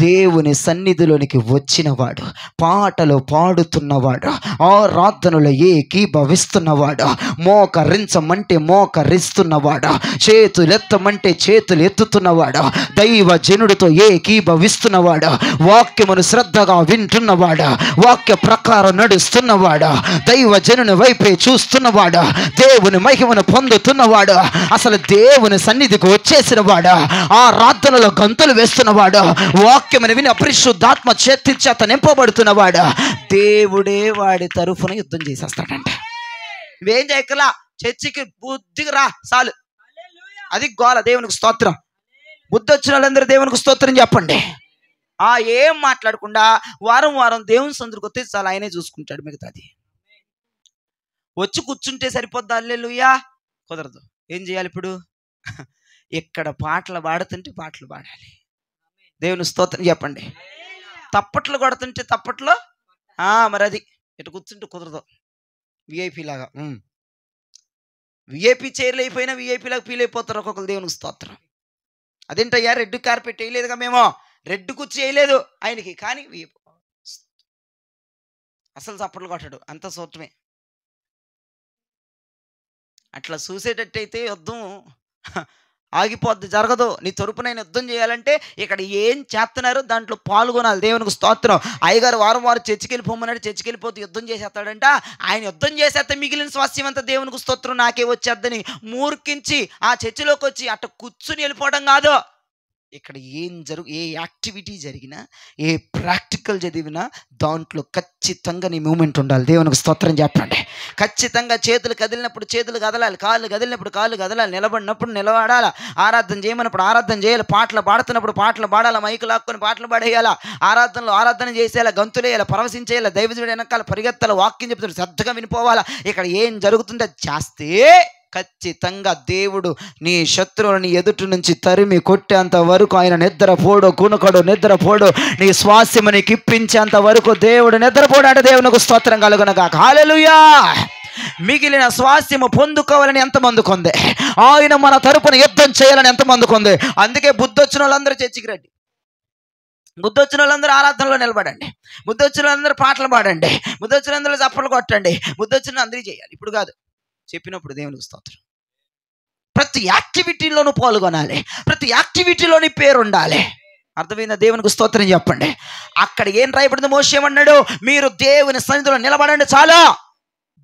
దేవుని సన్నిధిలోనికి వచ్చినవాడు, పాటలు పాడుతున్నవాడు, ఆరాధనలో ఏకీభవిస్తున్నవాడు, మోకరించమంటే మోకరిస్తున్నవాడు, చేతులెత్తమంటే చేతులు ఎత్తుతున్నవాడు, దైవ జనుడితో ఏకీభవిస్తున్నవాడు, వాక్యమును శ్రద్ధగా వింటున్నవాడు, వాక్య ప్రకారం నడుస్తున్నవాడు, దైవ జనుని వైపే చూస్తున్నవాడు, దేవుని మహిమను పొందుతున్నవాడు, అసలు దేవుని సన్నిధికి వచ్చేసిన వాడు, ఆ రాత్రులలో గంతులు వేస్తున్నవాడు, వాక్యమును విని పరిశుద్ధాత్మ చేత నింపబడుతున్నవాడు, దేవుడే వాడి తరఫున యుద్ధం చేసేస్తాడంట. ఇవేం చేయకలా, చర్చికి బుద్ధిగా రా చాలు, అది గోల. దేవునికి స్తోత్రం. బుద్ధి వచ్చిన వాళ్ళందరూ దేవునికి స్తోత్రం చెప్పండి. ఏం మాట్లాడకుండా వారం వారం దేవుని సందుకు వస్తే చాలా ఆయనే చూసుకుంటాడు. మిగతాది వచ్చి కూర్చుంటే సరిపోద్ది. హల్లెలూయా కుదరదు. ఏం చేయాలి ఇప్పుడు? ఇక్కడ పాటలు పాడుతుంటే పాటలు పాడాలి. దేవుని స్తోత్రం చెప్పండి. తప్పట్లు కొడుతుంటే తప్పట్లో మరి అది ఇటు కూర్చుంటే కుదరదు. విఐపి లాగా విఐపి చైర్లు అయిపోయినా విఐపిలకు ఫీల్ అయిపోతారు ఒక్కొక్కరు. దేవునికి స్తోత్రం. అదేంటయ్యా రెడ్ కార్పెట్ వేయలేదుగా మేము, రెడ్ కుర్చీ వేయలేదు ఆయనకి, కానీ అసలు చప్పట్లు కొట్టాడు, అంత సూత్రమే. అట్లా చూసేటట్టయితే యుద్ధం ఆగిపోద్ది, జరగదు. నీ తరపున యుద్ధం చేయాలంటే ఇక్కడ ఏం చేస్తున్నారు దాంట్లో పాల్గొనాలి. దేవునికి స్తోత్రం. అయ్యగారు వారం వారం చర్చికి వెళ్ళిపోమన్నాడు, చర్చికి వెళ్ళిపోతే యుద్ధం చేసేస్తాడంట. ఆయన యుద్ధం చేసేస్తే మిగిలిన స్వాస్థ్యం అంతా దేవునికి స్తోత్రం నాకే వచ్చేద్దని మూర్ఖించి ఆ చర్చిలోకి వచ్చి అట్ట కూర్చుని వెళ్ళిపోవడం కాదు. ఇక్కడ ఏ యాక్టివిటీ జరిగినా, ఏ ప్రాక్టికల్ చదివినా దాంట్లో ఖచ్చితంగా నీ మూమెంట్ ఉండాలి. దేవునికి స్తోత్రం చెప్పండి. ఖచ్చితంగా చేతులు కదిలినప్పుడు చేతులు కదలాలి, కాళ్ళు కదిలినప్పుడు కాళ్ళు కదలాలి, నిలబడినప్పుడు నిలబడాలి, ఆరాధన చేయమన్నప్పుడు ఆరాధన చేయాలి, పాటలు పాడుతున్నప్పుడు పాటలు పాడాలి, మైకు లాక్కొని పాటలు పాడేయాలి, ఆరాధనలో ఆరాధన చేసేయాలి, గంతులేయాలి, పరవశించేయాలి, దైవజుడు వెనకాల పరిగెత్తాలి, వాక్యం చెప్తాడు శ్రద్ధగా వినిపోవాలా. ఇక్కడ ఏం జరుగుతుందో చేస్తే ఖచ్చితంగా దేవుడు నీ శత్రువుని ఎదుటి నుంచి తరిమి కొట్టేంత వరకు ఆయన నిద్రపోడు, కునుకడు, నిద్రపోడు. నీ స్వాస్యము నీకు ఇప్పించేంత వరకు దేవుడు నిద్రపోడు. అంటే దేవునికి స్తోత్రం కలుగునగాక. హల్లెలూయా. మిగిలిన స్వాస్యము పొందుకోవాలని ఎంతమందికి ఉంది? ఆయన మన తరపున యుద్ధం చేయాలని ఎంతమందికి ఉంది? అందుకే బుద్ధొచ్చిన వాళ్ళందరూ చర్చికి రండి, బుద్ధొచ్చిన వాళ్ళందరూ ఆరాధనలో నిలబడండి, బుద్ధొచ్చిన వాళ్ళందరూ పాటలు పాడండి, బుద్ధొచ్చిన వాళ్ళందరూ చప్పట్లు కొట్టండి, బుద్ధొచ్చిన అందరూ చేయాలి. ఇప్పుడు కాదు, చెప్పినప్పుడు దేవునికి స్తోత్రం. ప్రతి యాక్టివిటీలోనూ పాల్గొనాలి, ప్రతి యాక్టివిటీలోని పేరు ఉండాలి. అర్థమైన దేవునికి స్తోత్రం చెప్పండి. అక్కడ ఏం రాయబడింది? మోషే ఏమన్నాడు? మీరు దేవుని సన్నిధిలో నిలబడండి, చాలా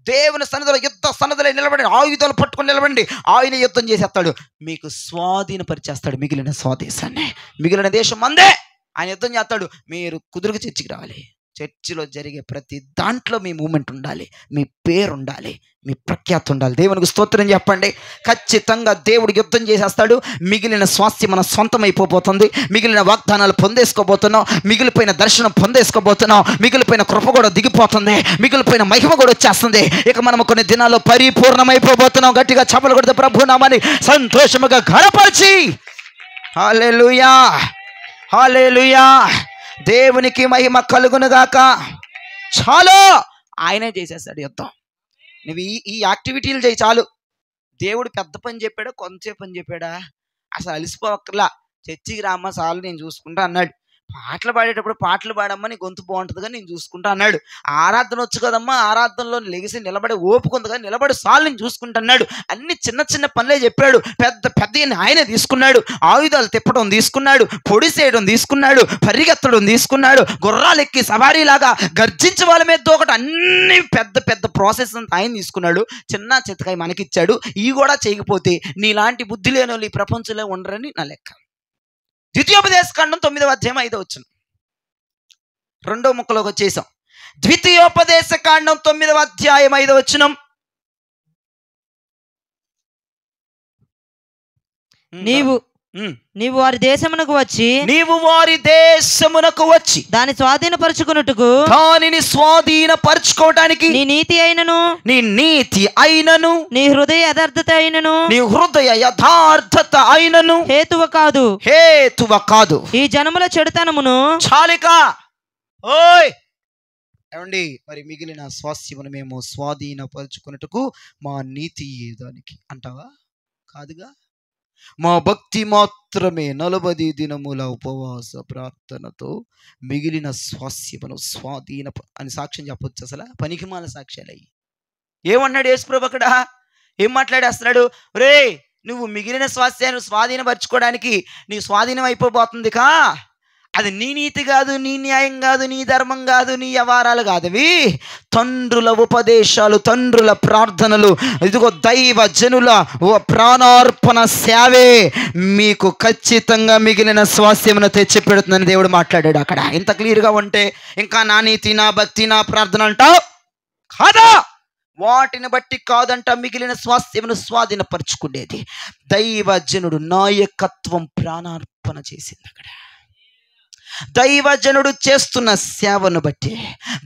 దేవుని సన్నిధిలో యుద్ధ సన్నధిలో నిలబడి ఆయుధాలు పట్టుకొని నిలబడండి. ఆయన యుద్ధం చేసేస్తాడు, మీకు స్వాధీనపరిచేస్తాడు మిగిలిన స్వదేశాన్ని. మిగిలిన దేశం మందే. ఆయన యుద్ధం చేస్తాడు. మీరు కుదురుగా చర్చికి రావాలి. చర్చిలో జరిగే ప్రతి దాంట్లో మీ మూమెంట్ ఉండాలి, మీ పేరు ఉండాలి, మీ ప్రఖ్యాతి ఉండాలి. దేవునికి స్తోత్రం చెప్పండి. ఖచ్చితంగా దేవుడు యుద్ధం చేసేస్తాడు. మిగిలిన స్వాస్థ్యం మన సొంతం అయిపోతుంది. మిగిలిన వాగ్దానాలు పొందేసుకోబోతున్నాం, మిగిలిపోయిన దర్శనం పొందేసుకోబోతున్నాం, మిగిలిపోయిన కృప కూడా దిగిపోతుంది, మిగిలిపోయిన మహిమ కూడా వచ్చేస్తుంది. ఇక మనం కొన్ని దినాల్లో పరిపూర్ణమైపోబోతున్నాం. గట్టిగా చప్పలు కొడితే ప్రభు నామాన్ని సంతోషముగా ఘనపరిచి హల్లెలూయా, హల్లెలూయా, దేవునికి మహిమ కలుగునుగాక. చాలు, ఆయనే చేసేస్తాడు యుద్ధం. నువ్వు ఈ యాక్టివిటీలు చేయి చాలు. దేవుడు పెద్ద పని చెప్పాడా, కొంతసేపు పని చెప్పాడా? అసలు అలసిపోవక్కర్లా. చర్చికి రామ్మ చాలు, నేను చూసుకుంటా అన్నాడు. పాటలు పాడేటప్పుడు పాటలు పాడమ్మా, నీ గొంతు బాగుంటుందిగా, నేను చూసుకుంటా అన్నాడు. ఆరాధన వచ్చు కదమ్మా, ఆరాధనలో లెగిసి నిలబడే ఓపుకుందిగా, నిలబడి సార్లు నేను చూసుకుంటా అన్నాడు. అన్ని చిన్న చిన్న పనులే చెప్పాడు. పెద్ద పెద్ద ఆయనే తీసుకున్నాడు. ఆయుధాలు తిప్పడం తీసుకున్నాడు, పొడి చేయడం తీసుకున్నాడు, పరిగెత్తడం తీసుకున్నాడు, గుర్రాలు ఎక్కి సవారీలాగా గర్జించే వాళ్ళ మీద ఒకటి, అన్ని పెద్ద పెద్ద ప్రాసెస్ అంతా ఆయన తీసుకున్నాడు. చిన్న చిత్తకాయ మనకిచ్చాడు. ఇవి కూడా చేయకపోతే నీలాంటి బుద్ధి లేని వాళ్ళు ఈ ప్రపంచంలో ఉండరని నా లెక్క. ద్వితీయోపదేశకాండం 9వ అధ్యాయం 5వ వచనం, రెండో ముక్కలోకి వచ్చేసాం. ద్వితీయోపదేశకాండం 9వ అధ్యాయం 5వ వచనం. నీవు వారి దేశమునకు వచ్చి దాని దానిని స్వాధీనపరచుకోవడానికి నీ నీతి అయినను నీ హృదయ యథార్థత అయినను హేతువ కాదు. ఈ జనముల చెడుతనమును చాలిక. ఓయ్ ఏమండి, మరి మిగిలిన స్వాస్థ్యమును మేము స్వాధీనపరచుకున్నట్టుకు మా నీతి ఏదానికి అంటావా? కాదుగా. మా భక్తి మాత్రమే 40 దినముల ఉపవాస ప్రార్థనతో మిగిలిన స్వాస్యమును స్వాధీన అని సాక్ష్యం చెప్పొచ్చు. అసలు పనికిమాల సాక్ష్యాలు అయ్యి. ఏమన్నాడు యేసుప్రభు అక్కడ? ఏం మాట్లాడేస్తున్నాడు? రే, నువ్వు మిగిలిన స్వాస్యాన్ని స్వాధీనపరచుకోవడానికి నీ స్వాధీనం అయిపోబోతుంది కా. అది నీ నీతి కాదు, నీ న్యాయం కాదు, నీ ధర్మం కాదు, నీ వ్యవహారాలు కాదు. అవి తండ్రుల ఉపదేశాలు, తండ్రుల ప్రార్థనలు. ఇదిగో దైవ జనుల ప్రాణార్పణ సేవే మీకు ఖచ్చితంగా మిగిలిన స్వాస్యమును తెచ్చి పెడుతుందని దేవుడు మాట్లాడాడు అక్కడ. ఇంత క్లియర్గా ఉంటే ఇంకా నా నీతి, నా భక్తి, నా ప్రార్థన అంటావు కాదా? వాటిని బట్టి కాదంట మిగిలిన స్వాస్థ్యమును స్వాధీనపరచుకునేది. దైవజనుడు నాయకత్వం ప్రాణార్పణ చేసింది అక్కడ. దైవజనుడు చేస్తున్న సేవను బట్టి,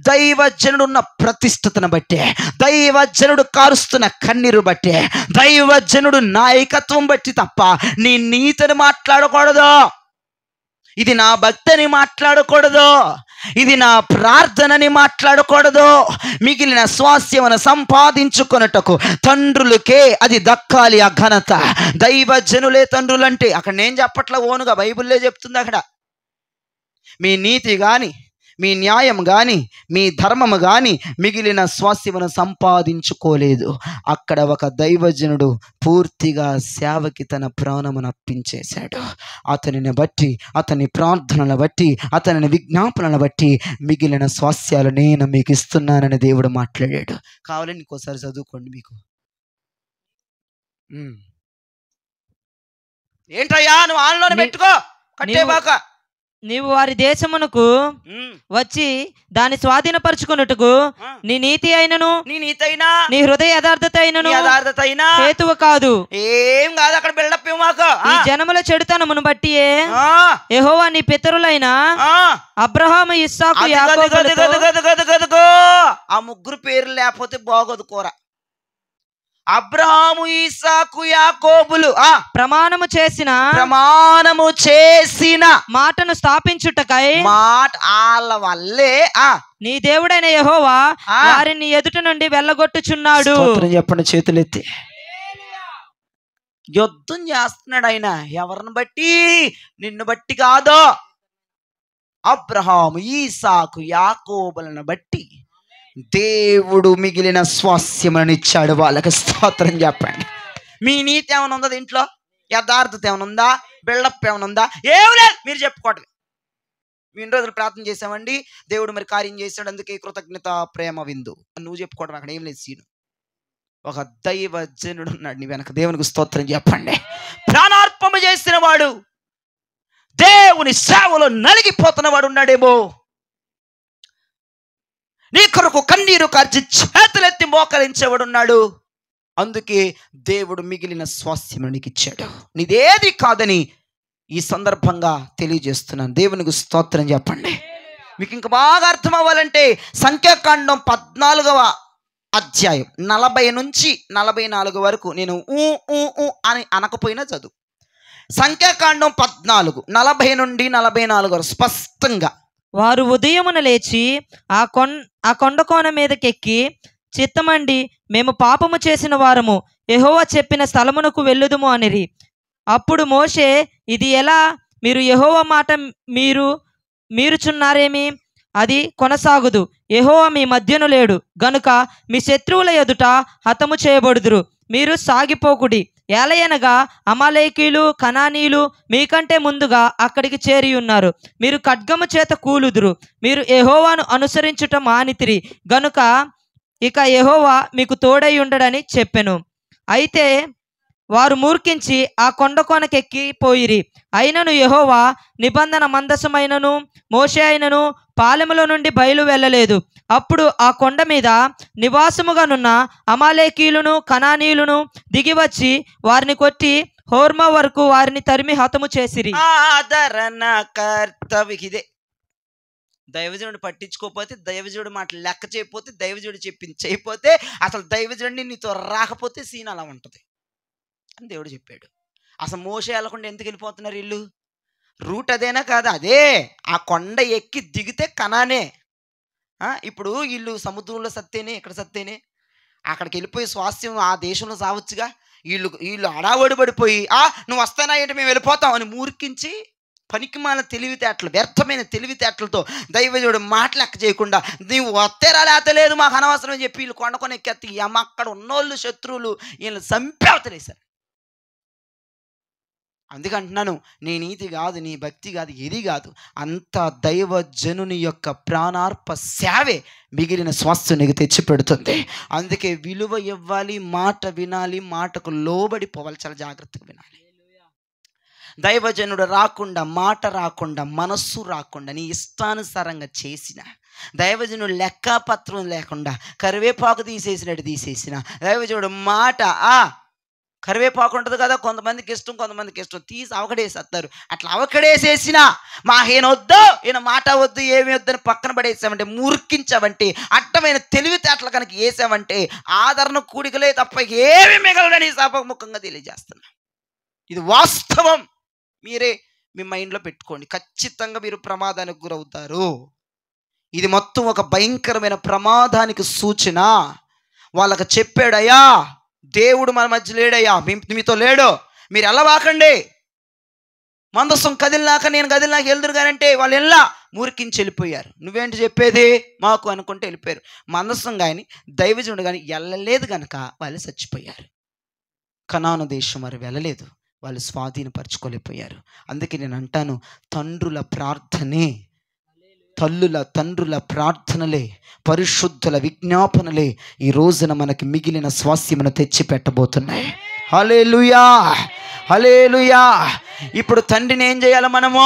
దైవజనుడు ఉన్న ప్రతిష్టతను బట్టి, దైవజనుడు కారుస్తున్న కన్నీరు బట్టి, దైవజనుడు నాయకత్వం బట్టి తప్ప నీ నీతిని మాట్లాడకూడదు. ఇది నా భక్తి అని మాట్లాడకూడదు, ఇది నా ప్రార్థనని మాట్లాడకూడదు. మిగిలిన స్వాస్యమును సంపాదించుకొనుటకు తండ్రులకే అది దక్కాలి ఆ ఘనత. దైవజనులే తండ్రులంటే అక్కడ నేను చెప్పట్లా, ఓనుగా బైబిల్లే చెప్తుంది. అక్కడ మీ నీతి కానీ, మీ న్యాయం కానీ, మీ ధర్మము కానీ మిగిలిన స్వాస్యమును సంపాదించుకోలేదు. అక్కడ ఒక దైవజనుడు పూర్తిగా సేవకి తన ప్రాణమును అర్పించేశాడు. అతనిని బట్టి, అతని ప్రార్థనలను బట్టి, అతని విజ్ఞాపనలను బట్టి మిగిలిన స్వాస్యాలు నేను మీకు ఇస్తున్నానని దేవుడు మాట్లాడాడు. కావాలని ఇంకోసారి చదువుకోండి. మీకు ఏంటయ్యా నువ్వు ఆన్లోనే పెట్టుకో, కట్టేబాక. నీవు వారి దేశమునకు వచ్చి దాన్ని స్వాధీనపరచుకున్నట్టుకు నీ నీతి అయినను, నీ హృదయ యథార్థత అయినను హేతువు కాదు. ఏం కాదు, అక్కడ బిల్డప్ మాకు. ఈ జనముల చెడుతనమును బట్టి యెహోవా నీ పితరులైన అబ్రహాము, ఇస్సాకు, యాకోబులతో ఆ ముగ్గురు పేర్లు లేకపోతే బాగోదు కూర. అబ్రహాము, ఇస్సాకు, యాకోబులు ప్రమాణము చేసిన మాటను స్థాపించుటకై మాట వాళ్ళ వల్లే నీ దేవుడైన యెహోవా వారిని ఎదుట నుండి వెళ్ళగొట్టుచున్నాడు. చెప్పండి చేతులెత్తి. యుద్ధం చేస్తున్నాడు ఆయన. ఎవరిని బట్టి? నిన్ను బట్టి కాదు. అబ్రహాము, ఇస్సాకు, యాకోబులను బట్టి దేవుడు మిగిలిన స్వాస్యమని ఇచ్చాడు వాళ్ళకి. స్తోత్రం చెప్పండి. మీ నీతి ఏమైనా ఉందా దీంట్లో? యథార్థత ఏమైనా ఉందా? బిల్డప్ ఏమైనా ఉందా? ఏమి లేదు. మీరు చెప్పుకోవటమే. మీ ఇన్ని రోజులు ప్రార్థన చేసామండి, దేవుడు మరి కార్యం చేశాడు, అందుకే కృతజ్ఞత ప్రేమ విందు నువ్వు చెప్పుకోవడం. అక్కడ ఏం లేదు సీను. ఒక దైవజనుడు ఉన్నాడు నీ వెనక. దేవునికి స్తోత్రం చెప్పండి. ప్రాణార్పణ చేసిన వాడు, దేవుని సేవలో నలిగిపోతున్న వాడు ఉన్నాడేమో. నీ కొరకు కన్నీరు కార్చి చేతులెత్తి మోకరించేవాడున్నాడు. అందుకే దేవుడు మిగిలిన స్వాస్యము నీకు ఇచ్చాడు. నీదేది కాదని ఈ సందర్భంగా తెలియజేస్తున్నాను. దేవునికి స్తోత్రం చెప్పండి. మీకు ఇంకా బాగా అర్థం అవ్వాలంటే సంఖ్యాకాండం 14వ అధ్యాయం 40 నుంచి 44 వరకు నేను అని అనకపోయినా చదువు. సంఖ్యాకాండం 14 40 నుండి 44 వరకు స్పష్టంగా. వారు ఉదయమున లేచి ఆ కొండ కోన మీదకెక్కి, చిత్తమండి మేము పాపము చేసిన వారము, యెహోవా చెప్పిన స్థలమునకు వెళ్ళుదుము అనిరి. అప్పుడు మోషే, ఇది ఎలా? మీరు యెహోవా మాట మీరుచున్నారేమి? అది కొనసాగుదు. యెహోవా మీ మధ్యను లేడు గనుక మీ శత్రువుల ఎదుట హతము చేయబడుదురు. మీరు సాగిపోకుడి. ఏలయనగా అమాలేకీలు, కనానీయులు మీకంటే ముందుగా అక్కడికి చేరి ఉన్నారు. మీరు ఖడ్గము చేత కూలుదురు. మీరు యెహోవాను అనుసరించుట మానితిరి గనుక ఇక యెహోవా మీకు తోడై ఉండడని చెప్పెను. అయితే వారు మూర్ఖించి ఆ కొండ కొనకెక్కి పోయిరి. అయినను యెహోవా నిబంధన మందసమైనను మోషే అయినను పాలెములో నుండి బయలు వెళ్ళలేదు. అప్పుడు ఆ కొండ మీద నివాసముగానున్న అమాలేకీయులను, కనానీయులను దిగివచ్చి వారిని కొట్టి హోర్మా వరకు వారిని తరిమి హతము చేసిరి. ఇదే దైవజనుడు పట్టించుకోకపోతే, దైవజనుడు మాట లెక్క చేయకపోతే, దైవజనుడు చెప్పింది చేయకపోతే, అసలు దైవజనుడిని నీతో రాకపోతే సీన్ అలా ఉంటుంది అని దేవుడు చెప్పాడు. అసలు మోషే వెళ్ళకుండా ఎందుకు వెళ్ళిపోతున్నారు వీళ్ళు? రూట్ అదేనా కాదా? అదే. ఆ కొండ ఎక్కి దిగితే కనానే. ఇప్పుడు వీళ్ళు సముద్రంలో సత్తేనే, ఇక్కడ సత్తేనే, అక్కడికి వెళ్ళిపోయి స్వాస్థ్యం ఆ దేశంలో సావచ్చుగా. వీళ్ళు అడావడి పడిపోయి నువ్వు వస్తానా ఏంటి, మేము వెళ్ళిపోతాం అని మూర్ఖించి పనికిమాల తెలివితేటలు, వ్యర్థమైన తెలివితేటలతో దైవజనుడు మాట లెక్క చేయకుండా నీవు వస్తేరా లేతలేదు మాకు అనవసరం అని చెప్పి వీళ్ళు కొండ కొని ఎక్కెత్తి అక్కడ ఉన్నోళ్ళు శత్రువులు వీళ్ళు చంపేవతలేశారు. అందుకంటున్నాను, నీ నీతి కాదు, నీ భక్తి కాదు, ఏది కాదు, అంత దైవజనుని యొక్క ప్రాణార్ప సేవే మిగిలిన స్వాస్థ్యం నీకు తెచ్చి పెడుతుంది. అందుకే విలువ ఇవ్వాలి, మాట వినాలి, మాటకు లోబడిపోవాలి, చాలా జాగ్రత్తగా వినాలి. దైవజనుడు రాకుండా, మాట రాకుండా, మనస్సు రాకుండా నీ ఇష్టానుసారంగా చేసిన, దైవజనుడు లెక్కపత్రం లేకుండా కరివేపాకు తీసేసిన దైవజనుడు మాట కరివేపాకు ఉంటుంది కదా, కొంతమందికి ఇష్టం, కొంతమందికి ఇష్టం, తీసి అవకడేసేస్తారు. అట్లా అవకడేసేసిన ఈయన వద్దు, ఈయన మాట వద్దు, ఏమి వద్దని పక్కన పడేసామంటే, మూర్ఖించావంటే, అడ్డమైన తెలివితేటలు కనుక వేసావంటే ఆదరణ కూడికలే తప్ప ఏమి మిగలడని సభముఖంగా తెలియజేస్తున్నా. ఇది వాస్తవం. మీ మైండ్లో పెట్టుకోండి. ఖచ్చితంగా మీరు ప్రమాదానికి గురవుతారు. ఇది మొత్తం ఒక భయంకరమైన ప్రమాదానికి సూచన. వాళ్ళకి చెప్పాడయ్యా, దేవుడు మన మధ్య లేడయ్యా, మీతో లేడు, మీరు వెళ్ళవాకండి. మందసం కదిలినాక నేను కదిలినాక వెళ్దురు కానంటే వాళ్ళు వెళ్ళా మూర్ఖించి వెళ్ళిపోయారు. నువ్వేంటి చెప్పేది మాకు అనుకుంటే వెళ్ళిపోయారు. మందసం కానీ దైవజనుడు కానీ వెళ్ళలేదు కనుక వాళ్ళు చచ్చిపోయారు. కనాను దేశం వారు వెళ్ళలేదు, వాళ్ళు స్వాధీనపరచుకోలేకపోయారు. అందుకే నేను అంటాను, తండ్రుల ప్రార్థనే, తండ్రుల ప్రార్థనలే, పరిశుద్ధుల విజ్ఞాపనలే ఈ రోజున మనకి మిగిలిన స్వాస్యమును తెచ్చి పెట్టబోతున్నాయి. హల్లెలూయా, హల్లెలూయా. ఇప్పుడు తండ్రిని ఏం చేయాలి? మనము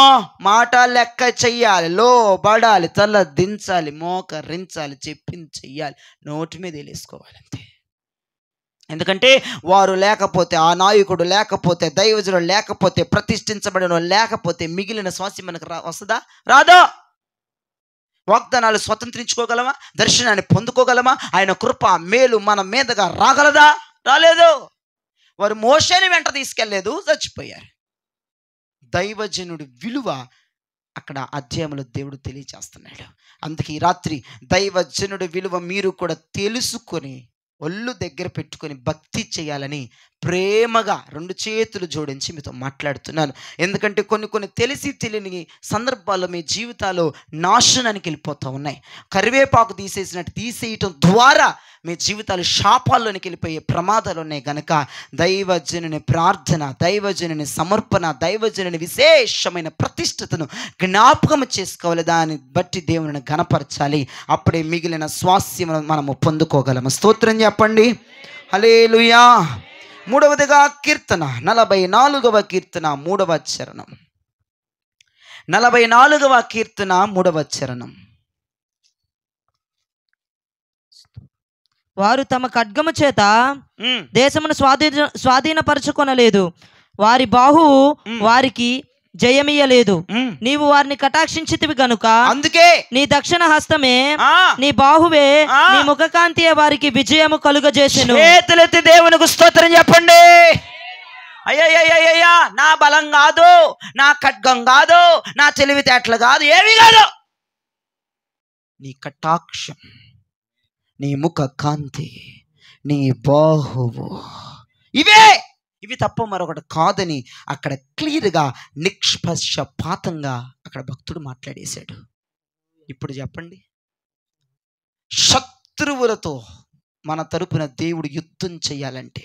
మాట లెక్క చెయ్యాలి, లోబడాలి, తల దించాలి, మోకరించాలి, చెప్పింది చెయ్యాలి, నోటి మీద వేలేసుకోవాలి అంతే. ఎందుకంటే వారు లేకపోతే, ఆ నాయకుడు లేకపోతే, దైవజనుడు లేకపోతే, ప్రతిష్ఠించబడిన లేకపోతే మిగిలిన స్వాస్యం మనకు వస్తుందా? రాదో. వాగ్దానాలు స్వతంత్రించుకోగలమా? దర్శనాన్ని పొందుకోగలమా? ఆయన కృప మేలు మన మీదగా రాగలదా? రాలేదు. వారు మోషేని వెంట తీసుకెళ్లేదు, చచ్చిపోయారు. దైవజనుడి విలువ అక్కడ అధ్యాయంలో దేవుడు తెలియజేస్తున్నాడు. అందుకే ఈ రాత్రి దైవజనుడి విలువ మీరు కూడా తెలుసుకొని ఒళ్ళు దగ్గర పెట్టుకొని భక్తి చేయాలని ప్రేమగా 2 చేతులు జోడించి మీతో మాట్లాడుతున్నాను. ఎందుకంటే కొన్ని తెలిసి తెలియని సందర్భాల్లో మీ జీవితాలు నాశనానికి వెళ్ళిపోతూ ఉన్నాయి. కరివేపాకు తీసేయటం ద్వారా మీ జీవితాలు శాపాల్లోనికి వెళ్ళిపోయే ప్రమాదాలు ఉన్నాయి. కనుక దైవజనుని ప్రార్థన, దైవజనుని సమర్పణ, దైవజనుని విశేషమైన ప్రతిష్టతను జ్ఞాపకం చేసుకోవాలి. దాన్ని బట్టి దేవుని ఘనపరచాలి. అప్పుడే మిగిలిన స్వాస్యమును మనము పొందుకోగలము. స్తోత్రం చెప్పండి. హల్లెలూయా. 3వదిగా కీర్తన 44వ కీర్తన 3వ చరణం. 44వ కీర్తన 3వ చరణం. వారు తమ ఖడ్గము చేత దేశమును స్వాధీనపరచుకొనలేదు, వారి బాహువు వారికి జయమియ్యలేదు. నీవు వారిని కటాక్షించితివి గనుక అందుకే నీ దక్షిణ హస్తమే, నీ బాహువే, నీ ముఖకాంతియే వారికి విజయము కలుగజేసెను. చేతులెత్తి దేవునికి స్తోత్రం చెప్పండి. అయ్యయ్యయ్యా, నా బలం కాదు, నా ఖడ్గం కాదు, నా తెలివితేటలు కాదు, ఏమీ కాదు, నీ కటాక్షం, నీ ముఖ కాంతి, నీ బాహువు, ఇవి తప్ప మరొకటి కాదని అక్కడ క్లియర్గా నిష్పక్షపాతంగా అక్కడ భక్తుడు మాట్లాడేశాడు. ఇప్పుడు చెప్పండి, శత్రువులతో మన తరపున దేవుడు యుద్ధం చేయాలంటే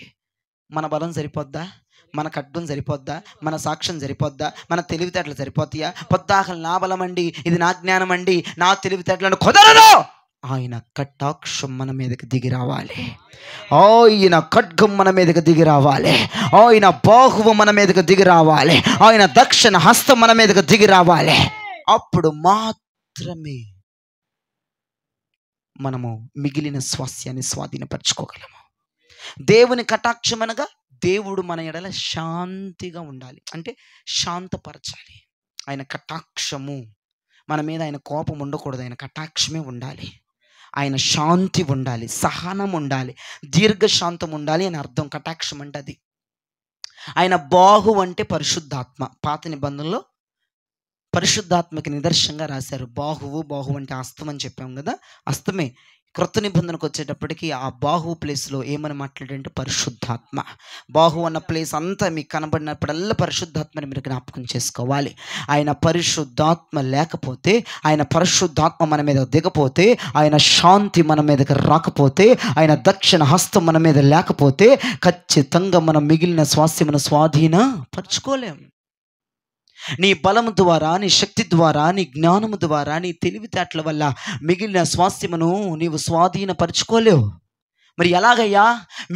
మన బలం సరిపోద్దా? మన ఖడ్గం సరిపోద్దా? మన సాక్ష్యం సరిపోద్దా? మన తెలివితేటలు సరిపోతాయా? పొద్దాకలు నా బలం అండి, ఇది నా జ్ఞానం అండి, నా తెలివితేటలను కుదరదు. ఆయన కటాక్షం మన మీదకి దిగి రావాలి, ఆయన ఖడ్గం మన మీదకి దిగి రావాలి, ఆయన బాహువు మన మీదకి దిగి రావాలి, ఆయన దక్షిణ హస్తం మన మీదకి దిగి రావాలి. అప్పుడు మాత్రమే మనము మిగిలిన స్వాస్యాన్ని స్వాధీనపరచుకోగలము. దేవుని కటాక్షం అనగా దేవుడు మన ఎడల శాంతిగా ఉండాలి, అంటే శాంతపరచాలి. ఆయన కటాక్షము మన మీద, ఆయన కోపం ఉండకూడదు, ఆయన కటాక్షమే ఉండాలి, ఆయన శాంతి ఉండాలి, సహనం ఉండాలి, దీర్ఘశాంతం ఉండాలి అని అర్థం. కటాక్షం అంటే అది. ఆయన బాహు అంటే పరిశుద్ధాత్మ. పాత నిబంధనలో పరిశుద్ధాత్మకి నిదర్శనంగా రాశారు. బాహువు అంటే హస్తం అని చెప్పాం కదా, హస్తమే. క్రొత్త నిబంధనకు వచ్చేటప్పటికి ఆ బాహు ప్లేస్లో ఏమని మాట్లాడంటే పరిశుద్ధాత్మ. బాహు అన్న ప్లేస్ అంతా మీకు కనబడినప్పుడల్లా పరిశుద్ధాత్మని మీరు జ్ఞాపకం చేసుకోవాలి. ఆయన పరిశుద్ధాత్మ లేకపోతే, ఆయన పరిశుద్ధాత్మ మన మీద దిగపోతే, ఆయన శాంతి మన మీదకి రాకపోతే, ఆయన దక్షిణ హస్తం మన మీద లేకపోతే ఖచ్చితంగా మనం మిగిలిన స్వాస్యమును స్వాధీనపరచుకోలేం. నీ బలము ద్వారా, నీ శక్తి ద్వారా, నీ జ్ఞానము ద్వారా, నీ తెలివితేటల వల్ల మిగిలిన స్వాస్యమును నీవు స్వాధీనపరచుకోలేవు. మరి ఎలాగయ్యా?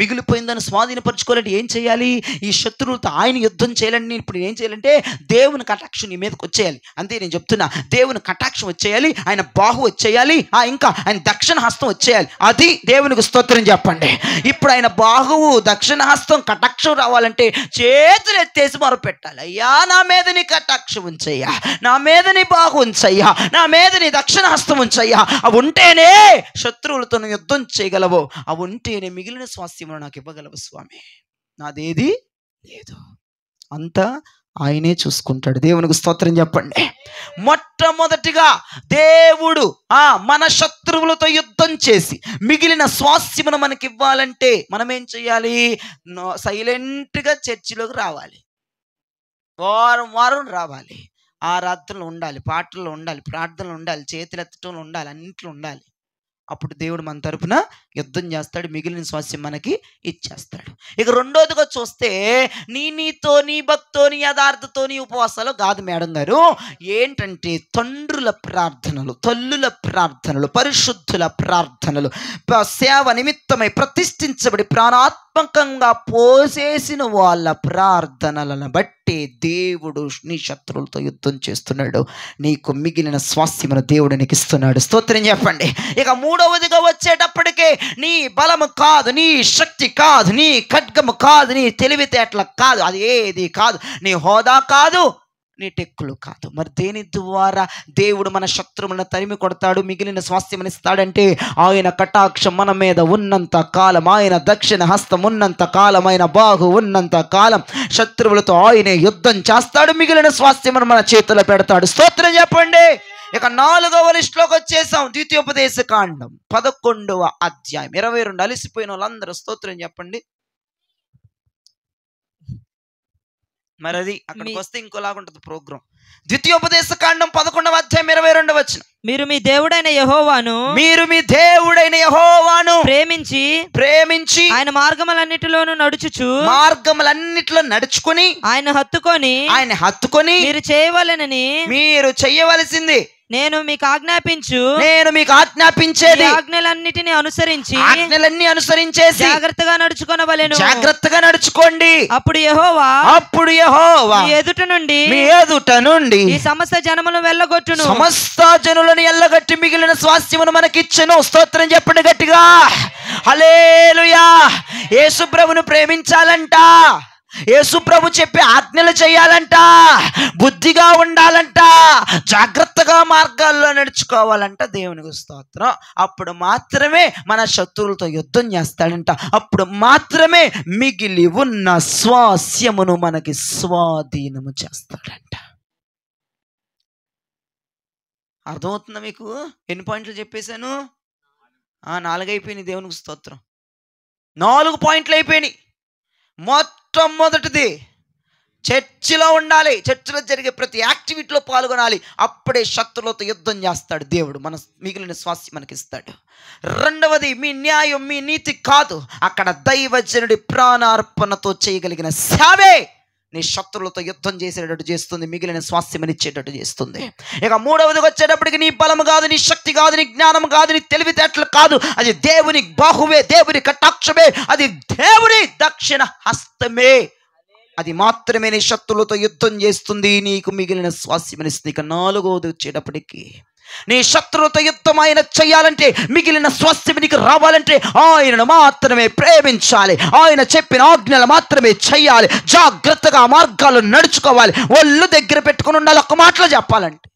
మిగిలిపోయిందని స్వాధీనపరచుకోవాలంటే ఏం చేయాలి? ఈ శత్రువులతో ఆయన యుద్ధం చేయాలని ఇప్పుడు ఏం చేయాలంటే దేవుని కటాక్షం నీ మీదకి వచ్చేయాలి. అంతే నేను చెప్తున్నా, దేవుని కటాక్షం వచ్చేయాలి, ఆయన బాహు వచ్చేయాలి, ఇంకా ఆయన దక్షిణ హస్తం వచ్చేయాలి. అది దేవునికి స్తోత్రం చెప్పండి. ఇప్పుడు ఆయన బాహువు, దక్షిణ హస్తం, కటాక్షం రావాలంటే చేతులు ఎత్తేసి మొరపెట్టాలి. అయ్యా, నా మీద నీ కటాక్షం ఉంచయ్యా, నా మీద నీ బాహు ఉంచయ్యా, నా మీద నీ దక్షిణ హస్తం ఉంచయ్యా. అవి ఉంటేనే శత్రువులతో యుద్ధం చేయగలవు, అవి ఉంటేనే మిగిలిన స్వాస్థ్యమును నాకు ఇవ్వగలవు స్వామి. నాదేది లేదు, అంతా ఆయనే చూసుకుంటాడు. దేవునికి స్తోత్రం చెప్పండి. మొట్టమొదటిగా దేవుడు మన శత్రువులతో యుద్ధం చేసి మిగిలిన స్వాస్థ్యమును మనకి ఇవ్వాలంటే మనం ఏం చేయాలి? సైలెంట్గా చర్చిలోకి రావాలి, వారం వారం రావాలి, ఆరాధనలు ఉండాలి, పాటలు ఉండాలి, ప్రార్థనలు ఉండాలి, చేతులు ఎత్తటంలో ఉండాలి, అన్నింటిలో ఉండాలి. అప్పుడు దేవుడు మన తరపున యుద్ధం చేస్తాడు, మిగిలిన స్వాస్థ్యం మనకి ఇచ్చేస్తాడు. ఇక రెండోదిగా చూస్తే నీతో నీ భక్తో నీ యథార్థతో నీ ఉపవాసాలు కాదు మేడం గారు. ఏంటంటే తండ్రుల ప్రార్థనలు, తల్లుల ప్రార్థనలు, పరిశుద్ధుల ప్రార్థనలు, సేవ నిమిత్తమై ప్రతిష్ఠించబడి ప్రాణాత్మకంగా పోసేసిన వాళ్ళ ప్రార్థనలను బట్టి దేవుడు నీ శత్రువులతో యుద్ధం చేస్తున్నాడు. నీకు మిగిలిన స్వాస్థ్యమును దేవుడు నీకు ఇస్తున్నాడు. స్తోత్రం చెప్పండి. ఇక మూడవదిగా వచ్చేటప్పటికే నీ బలము కాదు, నీ శక్తి కాదు, నీ ఖడ్గము కాదు, నీ తెలివితేటల కాదు, అది ఏది కాదు, నీ హోదా కాదు, నీ టెక్కులు కాదు. మరి దేని ద్వారా దేవుడు మన శత్రువులను తరిమి కొడతాడు, మిగిలిన స్వాస్థ్యమని ఇస్తాడంటే ఆయన కటాక్షం మన మీద ఉన్నంత కాలం, ఆయన దక్షిణ హస్తం ఉన్నంత కాలం, ఆయన బాహు ఉన్నంత కాలం శత్రువులతో ఆయనే యుద్ధం చేస్తాడు, మిగిలిన స్వాస్థ్యమును మన చేతిలో పెడతాడు. స్తోత్రం చెప్పండి. ఇక 4వ లిస్టులోకి వచ్చేసాం. ద్వితీయోపదేశ కాండం 11వ అధ్యాయం 22. అలిసిపోయిన వాళ్ళందరూ స్తోత్రం చెప్పండి. మరి అది అక్కడికి వస్తే ఇంకోలాగుంటుంది ప్రోగ్రాం. ద్వితీయోపదేశ కాండం 11వ అధ్యాయం 22వ వచనం. మీరు మీ దేవుడైన యెహోవాను ప్రేమించి ఆయన మార్గములన్నిటిలో నడుచుకుని ఆయన హత్తుకొని మీరు చేయవలసింది నేను మీకు ఆజ్ఞాపించేది ఆజ్ఞలన్నిటిని అనుసరించేసి జాగ్రత్తగా నడుచుకోండి. అప్పుడు యెహోవా మీ ఎదుట నుండి ఈ సమస్త జనములను వెళ్ళగొట్టును. సమస్త జనులను ఎల్లగట్టి మిగిలిన స్వాస్థ్యమును మనకిచ్చెను. స్తోత్రం చెప్పండి గట్టిగా. హల్లెలూయా. యేసు ప్రభువును ప్రేమించాలంట, యేసు ప్రభు చెప్పే ఆజ్ఞలు చేయాలంట, బుద్ధిగా ఉండాలంట, జాగ్రత్తగా మార్గాల్లో నడుచుకోవాలంట. దేవునికి స్తోత్రం. అప్పుడు మాత్రమే మన శత్రువులతో యుద్ధం చేస్తాడంట. అప్పుడు మాత్రమే మిగిలి ఉన్న స్వాస్యమును మనకి స్వాధీనము చేస్తాడంట. అర్థమవుతుందా మీకు? ఎన్ని పాయింట్లు చెప్పేశాను? 4 అయిపోయినాయి. దేవునికి స్తోత్రం. 4 పాయింట్లు అయిపోయినాయి. మొట్టమొదటిది చర్చిలో ఉండాలి, చర్చిలో జరిగే ప్రతి యాక్టివిటీలో పాల్గొనాలి. అప్పుడే శత్రువులతో యుద్ధం చేస్తాడు దేవుడు, మన మిగిలిన స్వాస్థ్యం మనకి ఇస్తాడు. రెండవది మీ న్యాయం, మీ నీతి కాదు, అక్కడ దైవజనుడి ప్రాణార్పణతో చేయగలిగిన సేవే నీ శత్రువులతో యుద్ధం చేసేటట్టు చేస్తుంది, మిగిలిన స్వాస్థ్యం ఇచ్చేటట్టు చేస్తుంది. ఇక మూడవదికి వచ్చేటప్పటికి నీ బలము కాదు, నీ శక్తి కాదు, నీ జ్ఞానం కాదు, నీ తెలివితేటలు కాదు, అది దేవుని బాహువే, దేవుని కటాక్షమే, అది దేవుని దక్షిణ హస్తమే. అది మాత్రమే నీ శత్రువులతో యుద్ధం చేస్తుంది, నీకు మిగిలిన స్వాస్థ్యం ఇస్తుంది. ఇక 4వది వచ్చేటప్పటికి నీ శత్రువులతో యుద్ధం ఆయన చేయాలంటే, మిగిలిన స్వాస్థ్యం నీకు రావాలంటే ఆయనను మాత్రమే ప్రేమించాలి, ఆయన చెప్పిన ఆజ్ఞలు మాత్రమే చేయాలి, జాగ్రత్తగా మార్గాలు నడుచుకోవాలి, ఒళ్ళు దగ్గర పెట్టుకుని ఉండాలి. ఒక్క మాటలో చెప్పాలంటే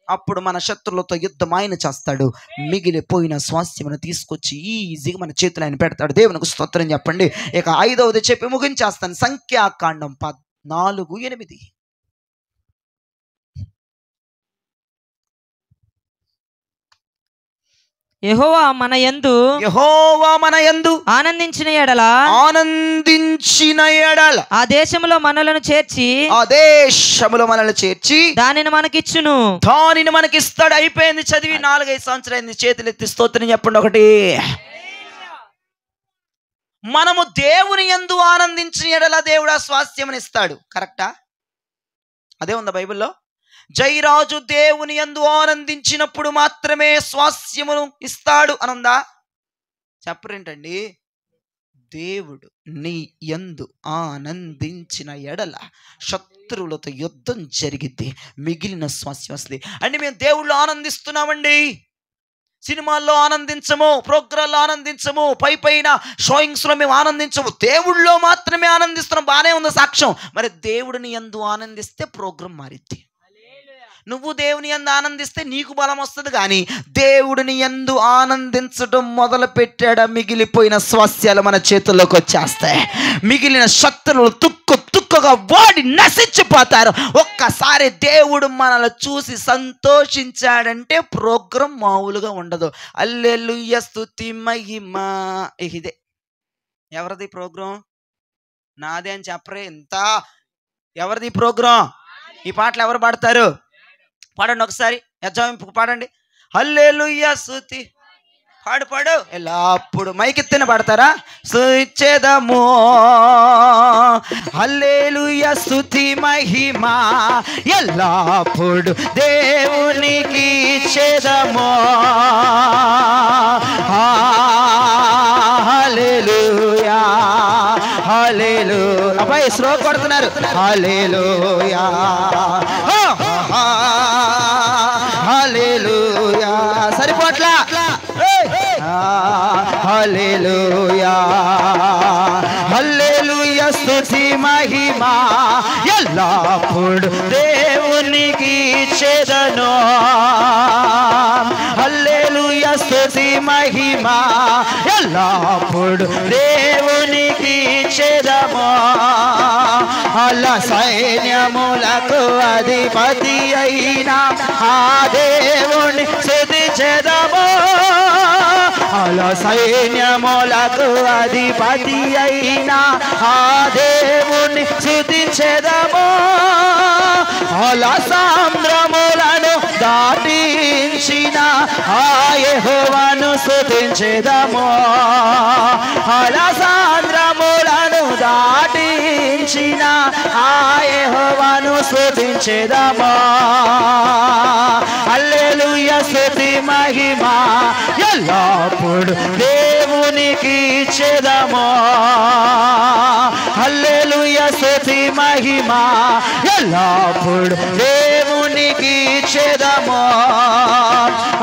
అప్పుడు మన శత్రువులతో యుద్ధం ఆయన చేస్తాడు, మిగిలిపోయిన స్వాస్థ్యమును తీసుకొచ్చి ఈజీగా మన చేతులు ఆయన పెడతాడు. దేవునికి స్తోత్రం చెప్పండి. ఇక 5వది చెప్పి ముగించేస్తాను. సంఖ్యాకాండం 14:8. యెహోవా మన యందు ఆనందించిన ఎడల ఆ దేశములో మనలను చేర్చి దానిని మనకిస్తాడు. అయిపోయింది చదివి 4-5 సంవత్సరాలు. చేతులెత్తి స్తోత్రం చెప్పండి. ఒకటి, మనము దేవుని యందు ఆనందించిన ఎడల దేవుడు ఆ స్వాస్థ్యముని ఇస్తాడు. కరెక్టా? అదే ఉందా బైబిల్లో? జయరాజు దేవుని యందు ఆనందించినప్పుడు మాత్రమే స్వాస్థ్యమును ఇస్తాడు అనుందా? చెప్పరేంటండి? దేవుడు నీ యందు ఆనందించిన ఎడల శత్రువులతో యుద్ధం జరిగిద్ది, మిగిలిన స్వాస్థ్యం వస్తుంది. అంటే మేము దేవుళ్ళు ఆనందిస్తున్నామండి, సినిమాల్లో ఆనందించము, ప్రోగ్రాల్లో ఆనందించము, పైన షోయింగ్స్లో మేము ఆనందించము, దేవుళ్ళలో మాత్రమే ఆనందిస్తున్నాం. బాగానే ఉంది సాక్ష్యం. మరి దేవుడిని యందు ఆనందిస్తే ప్రోగ్రాం మారిద్ది. నువ్వు దేవుని యందు ఆనందిస్తే నీకు బలం వస్తుంది, కానీ దేవుడిని యందు ఆనందించడం మొదలు పెట్టాడా మిగిలిపోయిన స్వాస్థ్యాలు మన చేతుల్లోకి వచ్చేస్తాయి. మిగిలిన శక్తులు తుక్కుగా వాడి నశించిపోతారు. ఒక్కసారి దేవుడు మనల్ని చూసి సంతోషించాడంటే ప్రోగ్రాం మామూలుగా ఉండదు. హల్లెలూయా స్తుతి మహిమ. ఇదే ఎవరిది ప్రోగ్రాం? నాదే అని చెప్పరే. ఎంత ఎవరిది ప్రోగ్రాం? ఈ పాటలు ఎవరు పాడతారు? పాడండి ఒకసారి, యజ్జాయింపు పాడండి. హల్లెలూయా స్తుతి. పాడు ఎల్లప్పుడు మైకెత్తిన పాడతారా? స్తుతించెదము హల్లెలూయా స్తుతి మహిమ ఎల్లప్పుడు దేవునికి ఇచ్చెదము. హల్లెలూయా హల్లెలూయా. అబ్బాయి స్లో కొడుతున్నారు. హల్లెలూయా హల్లెలూయా. సరిపోట్లా. హల్లెలూయా హల్లెలూయా స్తుతి మహిమ ఎల్లప్పుడు దేవునికి ఇచ్చెదను. హల్లెలూయా స్తుతి మహిమ ఎల్లప్పుడు దేవునికి ఇచ్చెదము. అలా సైన్యములకు అధిపతి అయినా ఆ దేవుని స్తుతించెదము. అలా సైన్యములకు అధిపతి అయినా ఆ దేవుని స్తుతించెదము. అలా సామ్రములను దాటించిన ఆ యెహోవాను స్తుతించెదము. అలా సామ్రములను దాటించిన ఆ యెహోవాను స్తుతించెదము. హల్లెలూయా స్తుతి మహిమ ఎల్లప్పుడు దేవునికి ఇచ్చెదము. హల్లెలూయా స్తుతి మహిమ ఎల్లప్పుడు దేవునికి ఇచ్చెదము.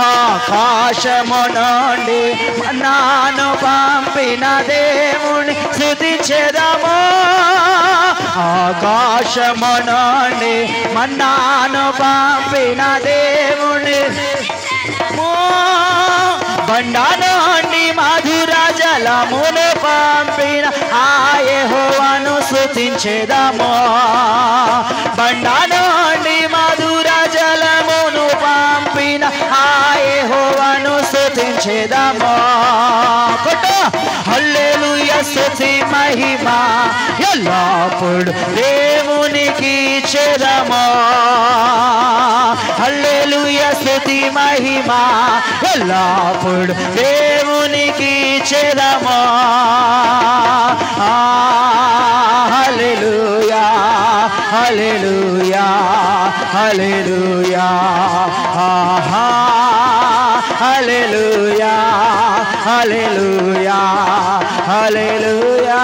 ఆకాశము నుండి మన్నాను పంపిన దేవుని స్తుతించెదము. ఆకాశము నుండి మన్నాను పంపిన దేవుని బండ నుండి మధుర జలమును పంపిన ఆ యెహోవాను స్తుతించెదము. బండ నుండి మధుర జలమును పంపిన ఆ యెహోవాను స్తుతించెదము. హల్లెలూయా స్తుతి మహిమ ఎల్లప్పుడు దేవునికి ఇచ్చెదము. హల్లెలూయా స్తుతి మహిమ ఎల్లప్పుడు దేవునికి ఇచ్చెదము. హల్లెలూయా హల్లెలూయా హల్లెలూయా హల్లెలూయా హల్లెలూయా హల్లెలూయా.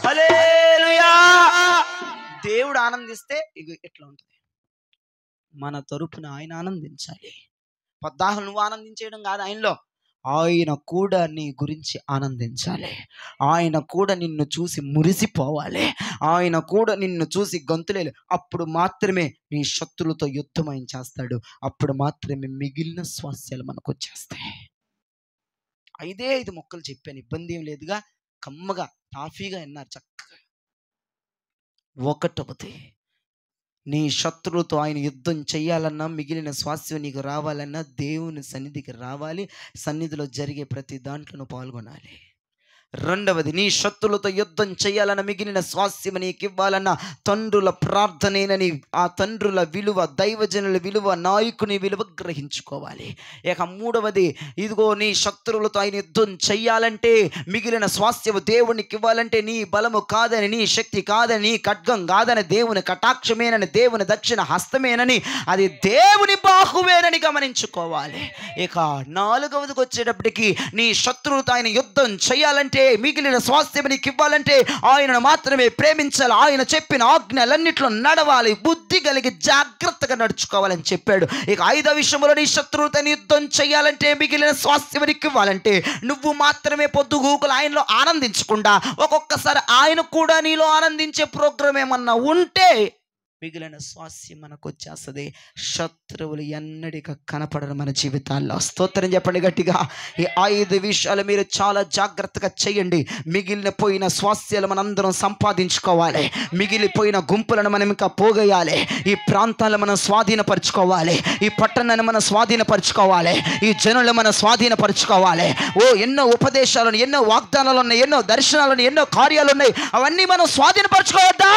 హల్లెలూయా. దేవుడు ఆనందిస్తే ఇక ఎట్లా ఉంటుంది? మన తరపున ఆయన ఆనందించాలి. పద్దాహులు నువ్వు ఆనందించేయడం కాదు, ఆయనలో ఆయన కూడా నీ గురించి ఆనందించాలి. ఆయన కూడా నిన్ను చూసి మురిసిపోవాలి. ఆయన కూడా నిన్ను చూసి గొంతులేలు. అప్పుడు మాత్రమే నీ శత్రులతో యుద్ధం ఆయన చేస్తాడు. అప్పుడు మాత్రమే మిగిలిన స్వాస్థ్యాలు మనకు వచ్చేస్తాయి. 5 మొక్కలు చెప్పాను, ఇబ్బంది ఏం లేదుగా. కమ్మగా టాఫీగా విన్నారు చక్కగా. 1, నీ శత్రువుతో ఆయన యుద్ధం చేయాలన్నా, మిగిలిన స్వాస్థ్యం నీకు రావాలన్నా దేవుని సన్నిధికి రావాలి. సన్నిధిలో జరిగే ప్రతి దాంట్లో పాల్గొనాలి. 2, నీ శత్రులతో యుద్ధం చేయాలన్న, మిగిలిన స్వాస్థ్యం నీకు ఇవ్వాలన్న తండ్రుల ప్రార్థనేనని ఆ తండ్రుల విలువ, దైవజనుల విలువ, నాయకుని విలువ గ్రహించుకోవాలి. ఇక 3, ఇదిగో నీ శత్రువులతో ఆయన యుద్ధం చెయ్యాలంటే, మిగిలిన స్వాస్థ్యము దేవునికి ఇవ్వాలంటే నీ బలము కాదని, నీ శక్తి కాదని, నీ ఖడ్గం కాదని, దేవుని కటాక్షమేనని, దేవుని దక్షిణ హస్తమేనని, అది దేవుని బాహువే లేరని గమనించుకోవాలి. ఇక 4వదికి వచ్చేటప్పటికి నీ శత్రువుతో ఆయన యుద్ధం చేయాలంటే, మిగిలిన స్వాస్థ్యం నీకు ఇవ్వాలంటే ఆయనను మాత్రమే ప్రేమించాలి, ఆయన చెప్పిన ఆజ్ఞలన్నిట్లో నడవాలి, బుద్ధి కలిగి జాగ్రత్తగా నడుచుకోవాలని చెప్పాడు. ఇక 5వ విషయంలో నీ శత్రువుతో యుద్ధం చేయాలంటే, మిగిలిన స్వాస్థ్యం నీకు ఇవ్వాలంటే నువ్వు మాత్రమే పొద్దుగూకులు ఆయనలో ఆనందించకుండా ఒక్కొక్కసారి ఆయన కూడా నీలో ఆనందించే ప్రోగ్రాం ఏమన్నా ఉంటే మిగిలిన స్వాస్యం మనకు వచ్చేస్తుంది. శత్రువులు ఎన్నడిగా కనపడరు మన జీవితాల్లో. స్తోత్రం చెప్పండి గట్టిగా. ఈ 5 విషయాలు మీరు చాలా జాగ్రత్తగా చేయండి. మిగిలిన పోయిన స్వాస్యాలు మనందరం సంపాదించుకోవాలి. మిగిలిపోయిన గుంపులను మనం ఇంకా పోగేయాలి. ఈ ప్రాంతాలను మనం స్వాధీనపరచుకోవాలి. ఈ పట్టణాన్ని మనం స్వాధీనపరచుకోవాలి. ఈ జనులను మనం స్వాధీనపరచుకోవాలి. ఎన్నో ఉపదేశాలను, ఎన్నో వాగ్దానాలు ఉన్నాయి, ఎన్నో దర్శనాలను, ఎన్నో కార్యాలు ఉన్నాయి. అవన్నీ మనం స్వాధీనపరచుకోవద్దా?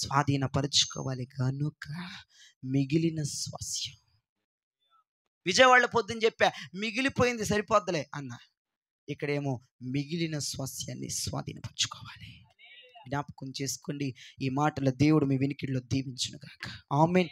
స్వాధీనపరచుకోవాలి. కనుక మిగిలిన స్వాస్యం, విజయవాడలో పొద్దున్న చెప్పా మిగిలిపోయింది సరిపోద్దులే అన్న, ఇక్కడేమో మిగిలిన స్వాస్యాన్ని స్వాధీనపరచుకోవాలి. జ్ఞాపకం చేసుకోండి. ఈ మాటల దేవుడు మీ వినికిడిలో దీవించును గాక. ఆమేన్.